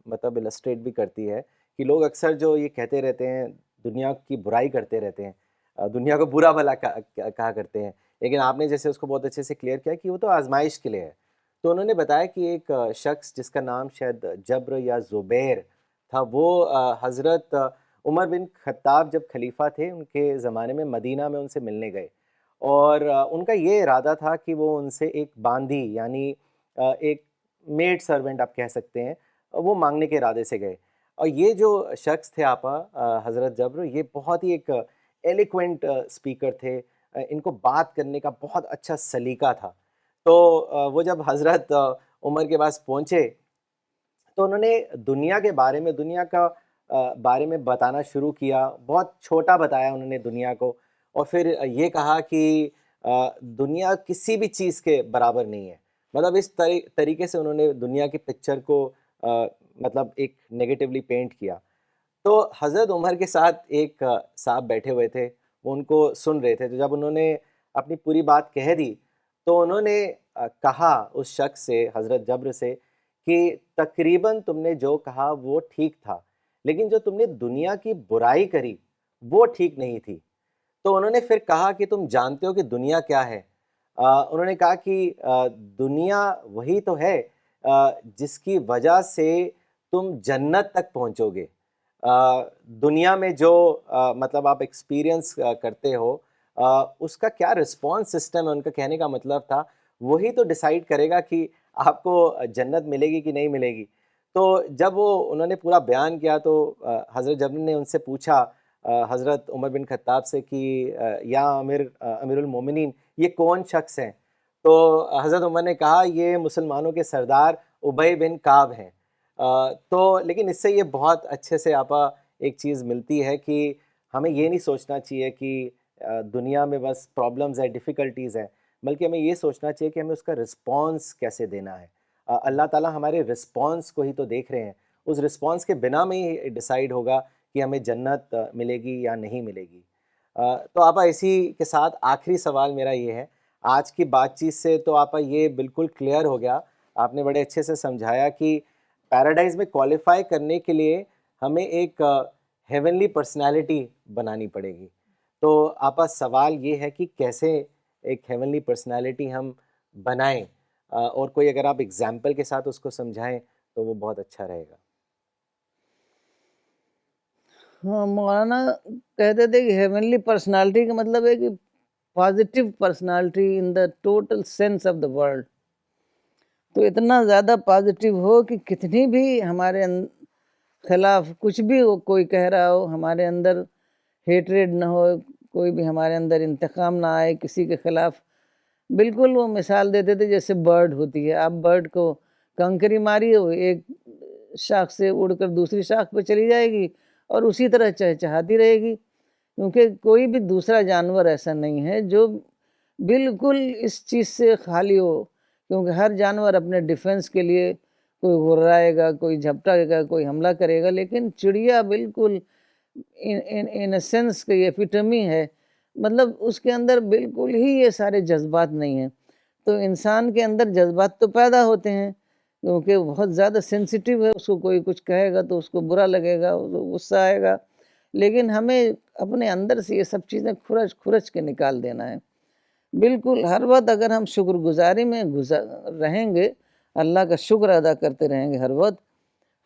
مطلب السٹریٹ بھی کرتی ہے کہ لوگ اکثر جو یہ کہتے رہتے ہیں، دنیا کی برائی کرتے رہتے ہیں، دنیا کو برا بھلا کہا کرتے ہیں، لیکن آپ نے جیسے اس کو بہت اچھے سے کلیئر کیا کہ وہ تو آزمائش کے لیے ہے. تو انہوں نے بتایا کہ ایک شخص جس کا نام شاید جبر یا زبیر تھا، وہ حضرت عمر بن خطاب جب خلیفہ تھے ان کے زمانے میں مدینہ میں ان سے ملنے گئے، اور ان کا یہ ارادہ تھا کہ وہ ان سے ایک باندھی یعنی ایک میڈ سرونٹ آپ کہہ سکتے ہیں، وہ مانگنے کے ارادے سے گئے. اور یہ جو شخص تھے آپا حضرت جبر، یہ بہت ہی ایک ایلیکوینٹ اسپیکر تھے، ان کو بات کرنے کا بہت اچھا سلیقہ تھا. تو وہ جب حضرت عمر کے پاس پہنچے تو انہوں نے دنیا کے بارے میں، دنیا کا بارے میں بتانا شروع کیا. بہت چھوٹا بتایا انہوں نے دنیا کو، اور پھر یہ کہا کہ دنیا کسی بھی چیز کے برابر نہیں ہے. مطلب اس طریقے سے انہوں نے دنیا کی پکچر کو مطلب ایک نیگیٹیولی پینٹ کیا. تو حضرت عمر کے ساتھ ایک صاحب بیٹھے ہوئے تھے، وہ ان کو سن رہے تھے. تو جب انہوں نے اپنی پوری بات کہہ دی تو انہوں نے کہا اس شخص سے، حضرت جبر سے، کہ تقریباً تم نے جو کہا وہ ٹھیک تھا، لیکن جو تم نے دنیا کی برائی کری وہ ٹھیک نہیں تھی. تو انہوں نے پھر کہا کہ تم جانتے ہو کہ دنیا کیا ہے؟ انہوں نے کہا کہ دنیا وہی تو ہے جس کی وجہ سے تم جنت تک پہنچو گے. دنیا میں جو مطلب آپ ایکسپیرئنس کرتے ہو، اس کا کیا رسپانس سسٹم ہے، ان کا کہنے کا مطلب تھا وہی تو ڈیسائیڈ کرے گا کہ آپ کو جنت ملے گی کہ نہیں ملے گی. تو جب انہوں نے پورا بیان کیا تو حضرت جبر نے ان سے پوچھا حضرت عمر بن خطاب سے کہ یا امیر المومنین، یہ کون شخص ہیں؟ تو حضرت عمر نے کہا یہ مسلمانوں کے سردار ابی بن کعب ہیں. تو لیکن اس سے یہ بہت اچھے سے آپا ایک چیز ملتی ہے کہ ہمیں یہ نہیں سوچنا چاہیے کہ دنیا میں بس پرابلمز ہیں، ڈیفیکلٹیز ہیں، بلکہ ہمیں یہ سوچنا چاہیے کہ ہمیں اس کا رسپانس کیسے دینا ہے. اللہ تعالیٰ ہمارے رسپانس کو ہی تو دیکھ رہے ہیں، اس رسپانس کے بنا میں ہی ڈیسائیڈ ہوگا کہ ہمیں جنت ملے گی یا نہیں ملے گی. تو آپا اسی کے ساتھ آخری سوال میرا یہ ہے، آج کی بات چیت سے تو آپ یہ بالکل کلیئر ہو گیا، آپ نے بڑے اچھے سے سمجھایا کہ پیراڈائز میں کوالیفائی کرنے کے لیے ہمیں ایک ہیونلی پرسنالٹی بنانی پڑے گی. تو آپا سوال یہ ہے کہ کیسے ایک ہیونلی پرسنالٹی ہم بنائیں، اور کوئی اگر آپ ایگزامپل کے ساتھ اس کو سمجھائیں تو وہ بہت اچھا رہے گا. ہاں، مولانا کہتے تھے کہ ہیونلی پرسنالٹی کا مطلب ہے کہ positive personality in the total sense of the world. تو اتنا زیادہ پازیٹیو ہو کہ کتنی بھی ہمارے خلاف کچھ بھی ہو، کوئی کہہ رہا ہو، ہمارے اندر ہیٹریڈ نہ ہو، کوئی بھی ہمارے اندر انتقام نہ آئے کسی کے خلاف. بالکل وہ مثال دیتے تھے جیسے برڈ ہوتی ہے، آپ برڈ کو کنکری ماری ہو، ایک شاخ سے اڑ کر دوسری شاخ پہ چلی جائے گی اور اسی طرح چہچہاتی رہے گی، کیونکہ کوئی بھی دوسرا جانور ایسا نہیں ہے جو بالکل اس چیز سے خالی ہو، کیونکہ ہر جانور اپنے ڈیفنس کے لیے کوئی غرائے گا، کوئی جھپٹائے گا، کوئی حملہ کرے گا، لیکن چڑیا بالکل ان سینس کی ایپیٹمی ہے، مطلب اس کے اندر بالکل ہی یہ سارے جذبات نہیں ہیں. تو انسان کے اندر جذبات تو پیدا ہوتے ہیں کیونکہ وہ بہت زیادہ سینسیٹیو ہے، اس کو کوئی کچھ کہے گا تو اس کو برا لگے گا، اس کو غصہ آئے گا، لیکن ہمیں اپنے اندر سے یہ سب چیزیں کھرچ کے نکال دینا ہے. بالکل ہر وقت اگر ہم شکر گزاری میں رہیں گے، اللہ کا شکر ادا کرتے رہیں گے ہر وقت،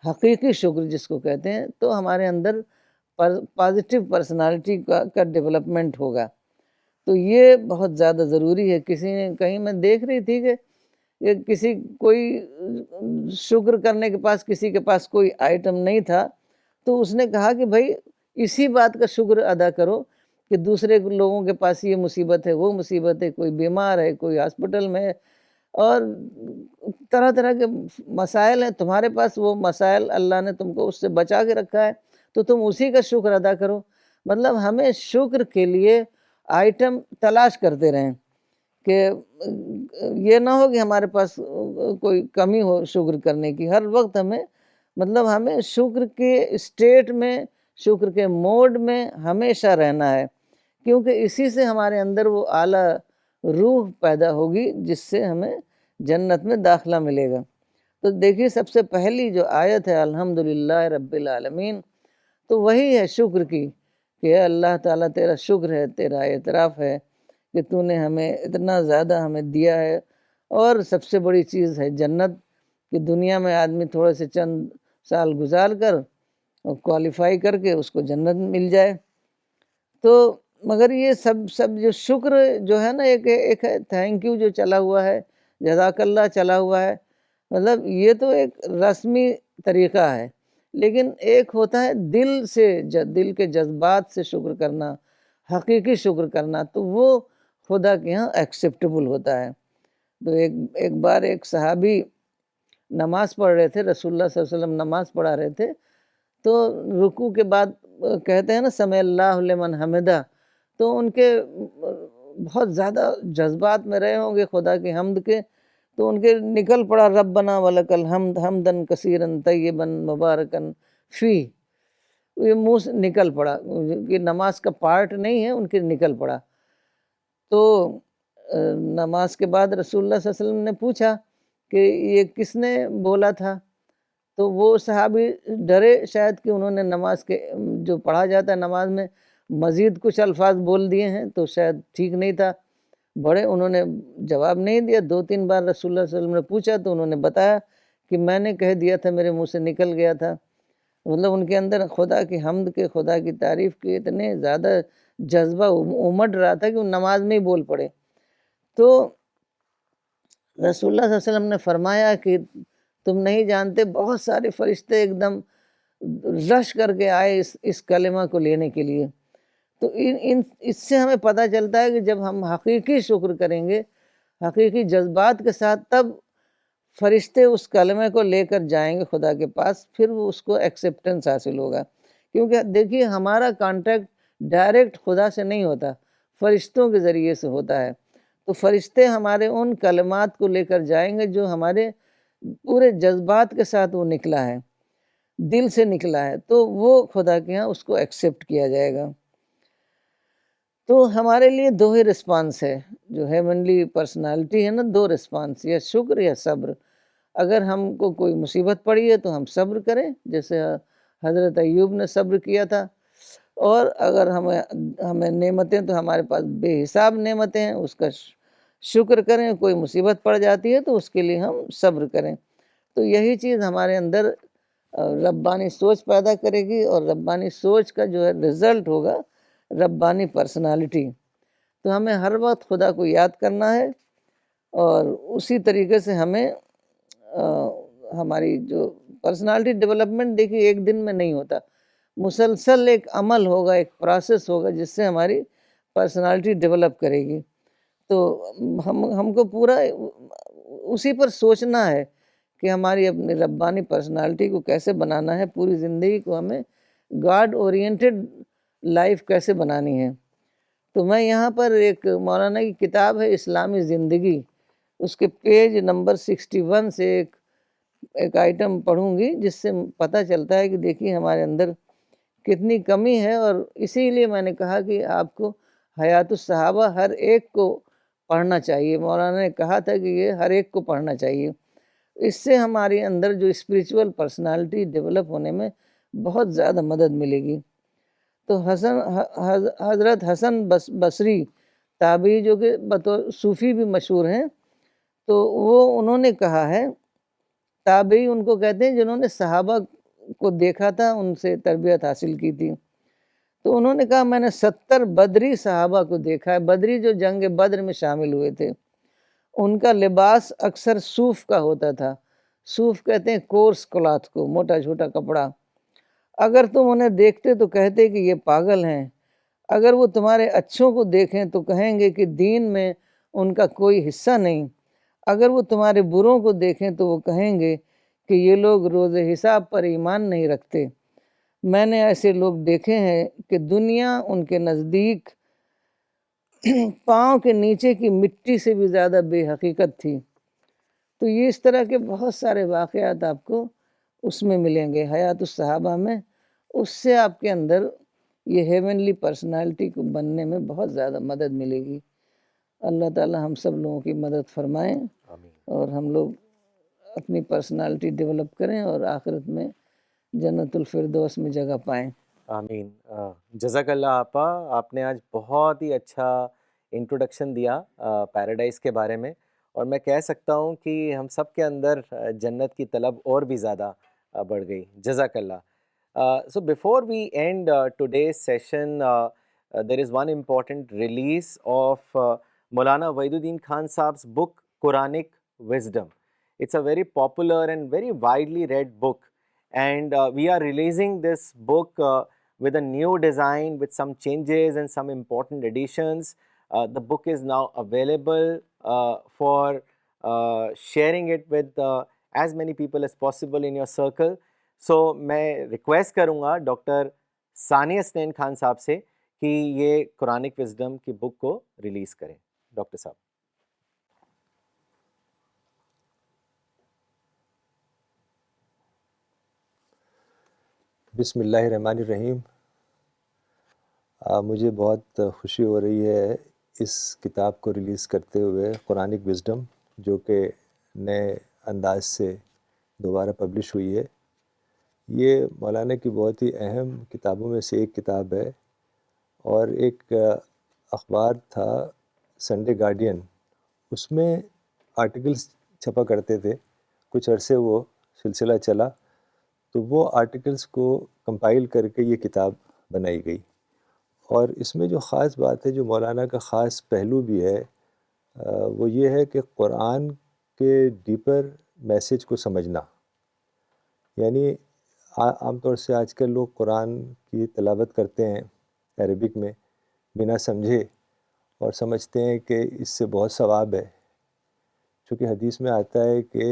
حقیقی شکر جس کو کہتے ہیں، تو ہمارے اندر پازیٹیو پرسنالٹی کا ڈیولپمنٹ ہوگا. تو یہ بہت زیادہ ضروری ہے. کسی نے کہیں میں دیکھ رہی تھی کہ کوئی شکر کرنے کے پاس کسی کے پاس کوئی آئٹم نہیں تھا، تو اس نے کہا کہ بھائی اسی بات کا شکر ادا کرو کہ دوسرے لوگوں کے پاس یہ مصیبت ہے، وہ مصیبت ہے، کوئی بیمار ہے، کوئی ہاسپٹل میں ہے، اور طرح طرح کے مسائل ہیں، تمہارے پاس وہ مسائل اللہ نے تم کو اس سے بچا کے رکھا ہے، تو تم اسی کا شکر ادا کرو. مطلب ہمیں شکر کے لیے آئٹم تلاش کرتے رہیں کہ یہ نہ ہو کہ ہمارے پاس کوئی کمی ہو شکر کرنے کی. ہر وقت ہمیں شکر کے اسٹیٹ میں، شکر کے موڈ میں ہمیشہ رہنا ہے، کیونکہ اسی سے ہمارے اندر وہ اعلیٰ روح پیدا ہوگی جس سے ہمیں جنت میں داخلہ ملے گا. تو دیکھیے سب سے پہلی جو آیت ہے الحمدللہ رب العالمین، تو وہی ہے شکر کی کہ اللہ تعالیٰ تیرا شکر ہے، تیرا اعتراف ہے کہ تو نے ہمیں اتنا زیادہ ہمیں دیا ہے. اور سب سے بڑی چیز ہے جنت، کہ دنیا میں آدمی تھوڑے سے چند سال گزار کر اور کوالیفائی کر کے اس کو جنت مل جائے. تو مگر یہ سب جو شکر جو ہے نا، ایک تھینک یو جو چلا ہوا ہے، جزاک اللہ چلا ہوا ہے، مطلب یہ تو ایک رسمی طریقہ ہے، لیکن ایک ہوتا ہے دل کے جذبات سے شکر کرنا، حقیقی شکر کرنا، تو وہ خدا کے ہاں ایکسیپٹیبل ہوتا ہے. تو ایک بار ایک صحابی نماز پڑھ رہے تھے، رسول اللہ صلی اللہ علیہ وسلم نماز پڑھا رہے تھے، تو رکوع کے بعد کہتے ہیں نا سمع اللہ لمن حمدہ، تو ان کے بہت زیادہ جذبات میں رہے ہوں گے خدا کی حمد کے، تو ان کے نکل پڑا ربنا ولک الحمد حمدن کثیرن طیبن مبارکن فی. یہ منہ سے نکل پڑا، کہ نماز کا پارٹ نہیں ہے، ان کے نکل پڑا. تو نماز کے بعد رسول اللہ صلی اللہ علیہ وسلم نے پوچھا کہ یہ کس نے بولا تھا؟ تو وہ صحابی ڈرے شاید کہ انہوں نے نماز کے جو پڑھا جاتا ہے نماز میں مزید کچھ الفاظ بول دیے ہیں تو شاید ٹھیک نہیں تھا. بڑے انہوں نے جواب نہیں دیا، 2-3 بار رسول اللہ صلی اللہ علیہ وسلم نے پوچھا تو انہوں نے بتایا کہ میں نے کہہ دیا تھا، میرے منہ سے نکل گیا تھا. مطلب ان کے اندر خدا کی حمد کے، خدا کی تعریف کے اتنے زیادہ جذبہ امڑ رہا تھا کہ وہ نماز میں ہی بول پڑے. تو رسول اللہ صلی اللہ علیہ وسلم نے فرمایا کہ تم نہیں جانتے بہت سارے فرشتے ایک دم رش کر کے آئے اس کلمہ کو لینے کے لیے. تو اس سے ہمیں پتہ چلتا ہے کہ جب ہم حقیقی شکر کریں گے، حقیقی جذبات کے ساتھ، تب فرشتے اس کلمے کو لے کر جائیں گے خدا کے پاس، پھر وہ اس کو ایکسیپٹنس حاصل ہوگا. کیونکہ دیکھیے ہمارا کانٹیکٹ ڈائریکٹ خدا سے نہیں ہوتا، فرشتوں کے ذریعے سے ہوتا ہے. تو فرشتے ہمارے ان کلمات کو لے کر جائیں گے جو ہمارے پورے جذبات کے ساتھ وہ نکلا ہے، دل سے نکلا ہے، تو وہ خدا کے ہاں اس کو ایکسیپٹ کیا جائے گا. تو ہمارے لیے دو ہی رسپانس ہے، جو ہیونلی پرسنالٹی ہے نا، دو رسپانس، یا شکر یا صبر۔ اگر ہم کو کوئی مصیبت پڑی ہے تو ہم صبر کریں، جیسے حضرت ایوب نے صبر کیا تھا، اور اگر ہمیں نعمتیں، تو ہمارے پاس بے حساب نعمتیں ہیں، اس کا شکر کریں۔ کوئی مصیبت پڑ جاتی ہے تو اس کے لیے ہم صبر کریں۔ تو یہی چیز ہمارے اندر ربانی سوچ پیدا کرے گی، اور ربانی سوچ کا جو ہے رزلٹ ہوگا ربانی پرسنالٹی۔ تو ہمیں ہر وقت خدا کو یاد کرنا ہے، اور اسی طریقے سے ہمیں ہماری جو پرسنالٹی ڈیولپمنٹ، دیکھیے ایک دن میں نہیں ہوتا، مسلسل ایک عمل ہوگا، ایک پروسیس ہوگا، جس سے ہماری پرسنالٹی ڈیولپ کرے گی۔ تو ہم کو پورا اسی پر سوچنا ہے کہ ہماری اپنی ربانی پرسنالٹی کو کیسے بنانا ہے، پوری زندگی کو ہمیں گاڈ اورینٹڈ لائف کیسے بنانی ہے۔ تو میں یہاں پر ایک مولانا کی کتاب ہے اسلامی زندگی، اس کے پیج نمبر 61 سے ایک آئٹم پڑھوں گی، جس سے پتہ چلتا ہے کہ دیکھیے ہمارے اندر کتنی کمی ہے۔ اور اسی لیے میں نے کہا کہ آپ کو حیات الصحابہ ہر ایک کو پڑھنا چاہیے۔ مولانا نے کہا تھا کہ یہ ہر ایک کو پڑھنا چاہیے، اس سے ہمارے اندر جو اسپریچول پرسنالٹی ڈیولپ ہونے میں بہت زیادہ مدد ملے گی۔ تو حضرت حسن بصری تابعی، جو کہ بطور صوفی بھی مشہور ہیں، تو انہوں نے کہا ہے، تابعی ان کو کہتے ہیں جنہوں نے صحابہ کو دیکھا تھا، ان سے تربیت حاصل کی تھی۔ تو انہوں نے کہا میں نے 70 بدری صحابہ کو دیکھا ہے، بدری جو جنگ بدر میں شامل ہوئے تھے، ان کا لباس اکثر صوف کا ہوتا تھا۔ صوف کہتے ہیں کورس کلاتھ کو، موٹا چھوٹا کپڑا۔ اگر تم انہیں دیکھتے تو کہتے کہ یہ پاگل ہیں، اگر وہ تمہارے اچھوں کو دیکھیں تو کہیں گے کہ دین میں ان کا کوئی حصہ نہیں، اگر وہ تمہارے بروں کو دیکھیں تو وہ کہیں گے کہ یہ لوگ روز حساب پر ایمان نہیں رکھتے۔ میں نے ایسے لوگ دیکھے ہیں کہ دنیا ان کے نزدیک پاؤں کے نیچے کی مٹی سے بھی زیادہ بے حقیقت تھی۔ تو یہ اس طرح کے بہت سارے واقعات آپ کو اس میں ملیں گے، حیات الصحابہ میں۔ اس سے آپ کے اندر یہ ہیونلی پرسنالٹی کو بننے میں بہت زیادہ مدد ملے گی۔ اللہ تعالی ہم سب لوگوں کی مدد فرمائیں، اور ہم لوگ اپنی پرسنالٹی ڈیولپ کریں، اور آخرت میں جنت الفردوس میں جگہ پائیں۔ آمین۔ جزاک اللہ آپا، آپ نے آج بہت ہی اچھا انٹروڈکشن دیا پیراڈائز کے بارے میں، اور میں کہہ سکتا ہوں کہ ہم سب کے اندر جنت کی طلب اور بھی زیادہ بڑھ گئی۔ جزاک اللہ۔ So before we end today's session, there is one important release of Maulana Waiduddin Khan Saab's book, Quranic Wisdom. It's a very popular and very widely read book, and we are releasing this book with a new design, with some changes and some important additions. The book is now available for sharing it with as many people as possible in your circle. سو میں request کروں گا doctor ثانیہ حسنین خان صاحب سے کہ یہ Quranic wisdom کی بک کو release کریں۔ Doctor صاحب۔ بسم اللہ الرحمن الرحیم۔ مجھے بہت خوشی ہو رہی ہے اس کتاب کو ریلیز کرتے ہوئے، قرآنک وزڈم، جو کہ نئے انداز سے دوبارہ پبلش ہوئی ہے۔ یہ مولانا کی بہت ہی اہم کتابوں میں سے ایک کتاب ہے، اور ایک اخبار تھا سنڈے گارڈین، اس میں آرٹیکلز چھپا کرتے تھے، کچھ عرصے وہ سلسلہ چلا، تو وہ آرٹیکلز کو کمپائل کر کے یہ کتاب بنائی گئی۔ اور اس میں جو خاص بات ہے، جو مولانا کا خاص پہلو بھی ہے، وہ یہ ہے کہ قرآن کے ڈیپر میسیج کو سمجھنا۔ یعنی عام طور سے آج کل لوگ قرآن کی تلاوت کرتے ہیں عربک میں بنا سمجھے، اور سمجھتے ہیں کہ اس سے بہت ثواب ہے، چونکہ حدیث میں آتا ہے کہ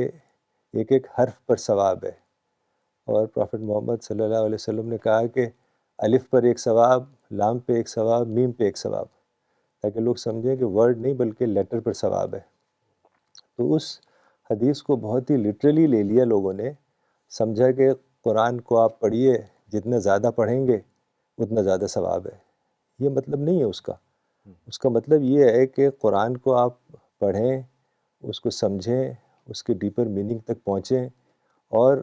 ایک ایک حرف پر ثواب ہے، اور پروفٹ محمد صلی اللہ علیہ وسلم نے کہا کہ الف پر ایک ثواب، لام پہ ایک ثواب، میم پہ ایک ثواب، تاکہ لوگ سمجھیں کہ ورڈ نہیں بلکہ لیٹر پر ثواب ہے۔ تو اس حدیث کو بہت ہی لٹرلی لے لیا لوگوں نے، سمجھا کہ قرآن کو آپ پڑھیے، جتنا زیادہ پڑھیں گے اتنا زیادہ ثواب ہے۔ یہ مطلب نہیں ہے اس کا۔ اس کا مطلب یہ ہے کہ قرآن کو آپ پڑھیں، اس کو سمجھیں، اس کے ڈیپر میننگ تک پہنچیں، اور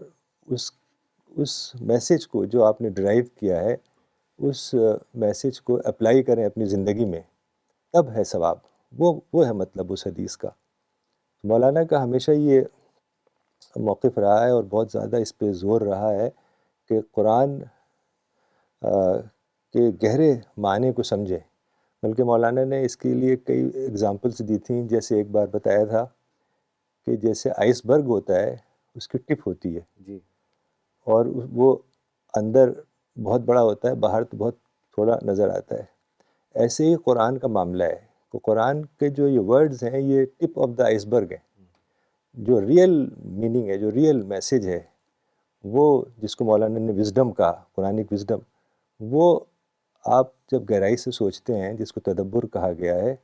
اس میسیج کو جو آپ نے ڈرائیو کیا ہے اس میسیج کو اپلائی کریں اپنی زندگی میں، تب ہے ثواب. وہ ہے مطلب اس حدیث کا. مولانا کا ہمیشہ یہ موقف رہا ہے اور بہت زیادہ اس پہ زور رہا ہے کہ قرآن کے گہرے معنی کو سمجھیں. بلکہ مولانا نے اس کے لیے کئی اگزامپلس دی تھیں. جیسے ایک بار بتایا تھا کہ جیسے آئس برگ ہوتا ہے، اس کی ٹپ ہوتی ہے جی اور وہ اندر بہت بڑا ہوتا ہے، باہر تو بہت تھوڑا نظر آتا ہے. ایسے ہی قرآن کا معاملہ ہے کہ قرآن کے جو یہ ورڈز ہیں یہ ٹپ آف دا آئس برگ ہیں. جو ریئل میننگ ہے، جو ریئل میسیج ہے، وہ جس کو مولانا نے وزڈم کہا، قرآنک وزڈم، وہ آپ جب گہرائی سے سوچتے ہیں، جس کو تدبر کہا گیا ہے،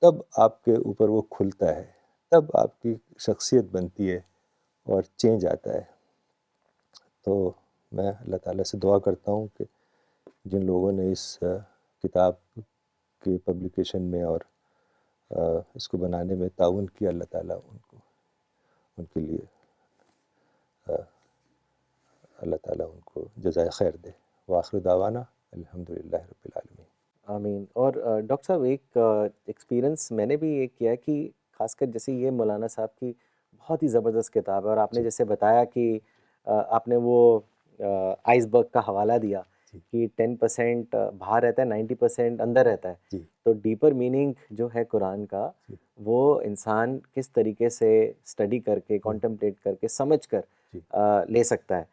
تب آپ کے اوپر وہ کھلتا ہے، تب آپ کی شخصیت بنتی ہے اور چینج آتا ہے. تو میں اللہ تعالیٰ سے دعا کرتا ہوں کہ جن لوگوں نے اس کتاب کی پبلیکیشن میں اور اس کو بنانے میں تعاون کیا، اللہ تعالیٰ ان کے لیے اللہ تعالیٰ ان کو جزائے خیر دے. وآخر دعوانا الحمدللہ رب العالمین. آمین. اور ڈاکٹر صاحب ایک ایکسپیرئنس میں نے بھی یہ کیا کہ خاص کر جیسے یہ مولانا صاحب کی بہت ہی زبردست کتاب ہے، اور آپ نے جیسے بتایا کہ آپ نے وہ آئس برگ کا حوالہ دیا کہ 10% باہر رہتا ہے، 90% اندر رہتا ہے. جی تو ڈیپر میننگ جو ہے قرآن کا، وہ انسان کس طریقے سے اسٹڈی کر کے، کانٹمپلیٹ کر کے، سمجھ کر لے سکتا ہے.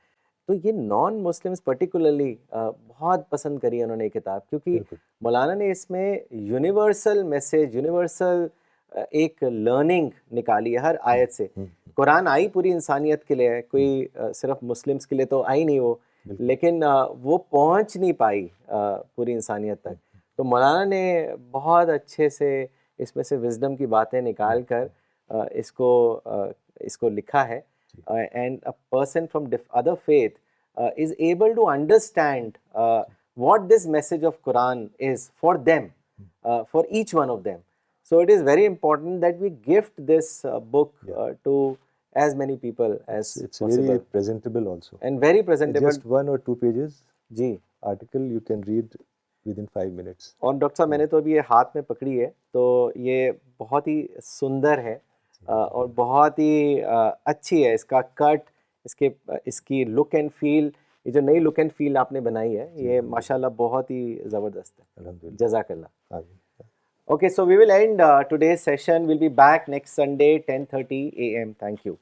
تو یہ نان مسلمس پرٹیکولرلی بہت پسند کری ہے انہوں نے یہ کتاب، کیونکہ بالکل. مولانا نے اس میں یونیورسل میسیج، یونیورسل ایک لرننگ نکالی ہے ہر آیت سے. قرآن آئی پوری انسانیت کے لیے ہے، کوئی صرف مسلمس کے لیے تو آئی نہیں وہ، لیکن وہ پہنچ نہیں پائی پوری انسانیت تک. تو مولانا نے بہت اچھے سے اس میں سے وزڈم کی باتیں نکال کر اس کو لکھا ہے. And a person from other faith is able to understand what this message of Quran is for them, for each one of them. So it is very important that we gift this book to as many people as It's possible. very presentable also. And very presentable. Just 1 or 2 pages جی. article you can read within 5 minutes. اور doctor صاحب میں نے تو ابھی یہ ہاتھ میں پکڑی ہے، تو یہ بہت ہی سندر ہے اور بہت ہی اچھی ہے. اس کا کٹ، اس کی لک اینڈ فیل، یہ جو نئی لک اینڈ فیل آپ نے بنائی ہے، یہ ماشاءاللہ بہت ہی زبردست ہے. الحمدللہ. جزاک اللہ. آمین. Okay, so we will end today's session. We'll be back next Sunday, 10:30 a.m. Thank you.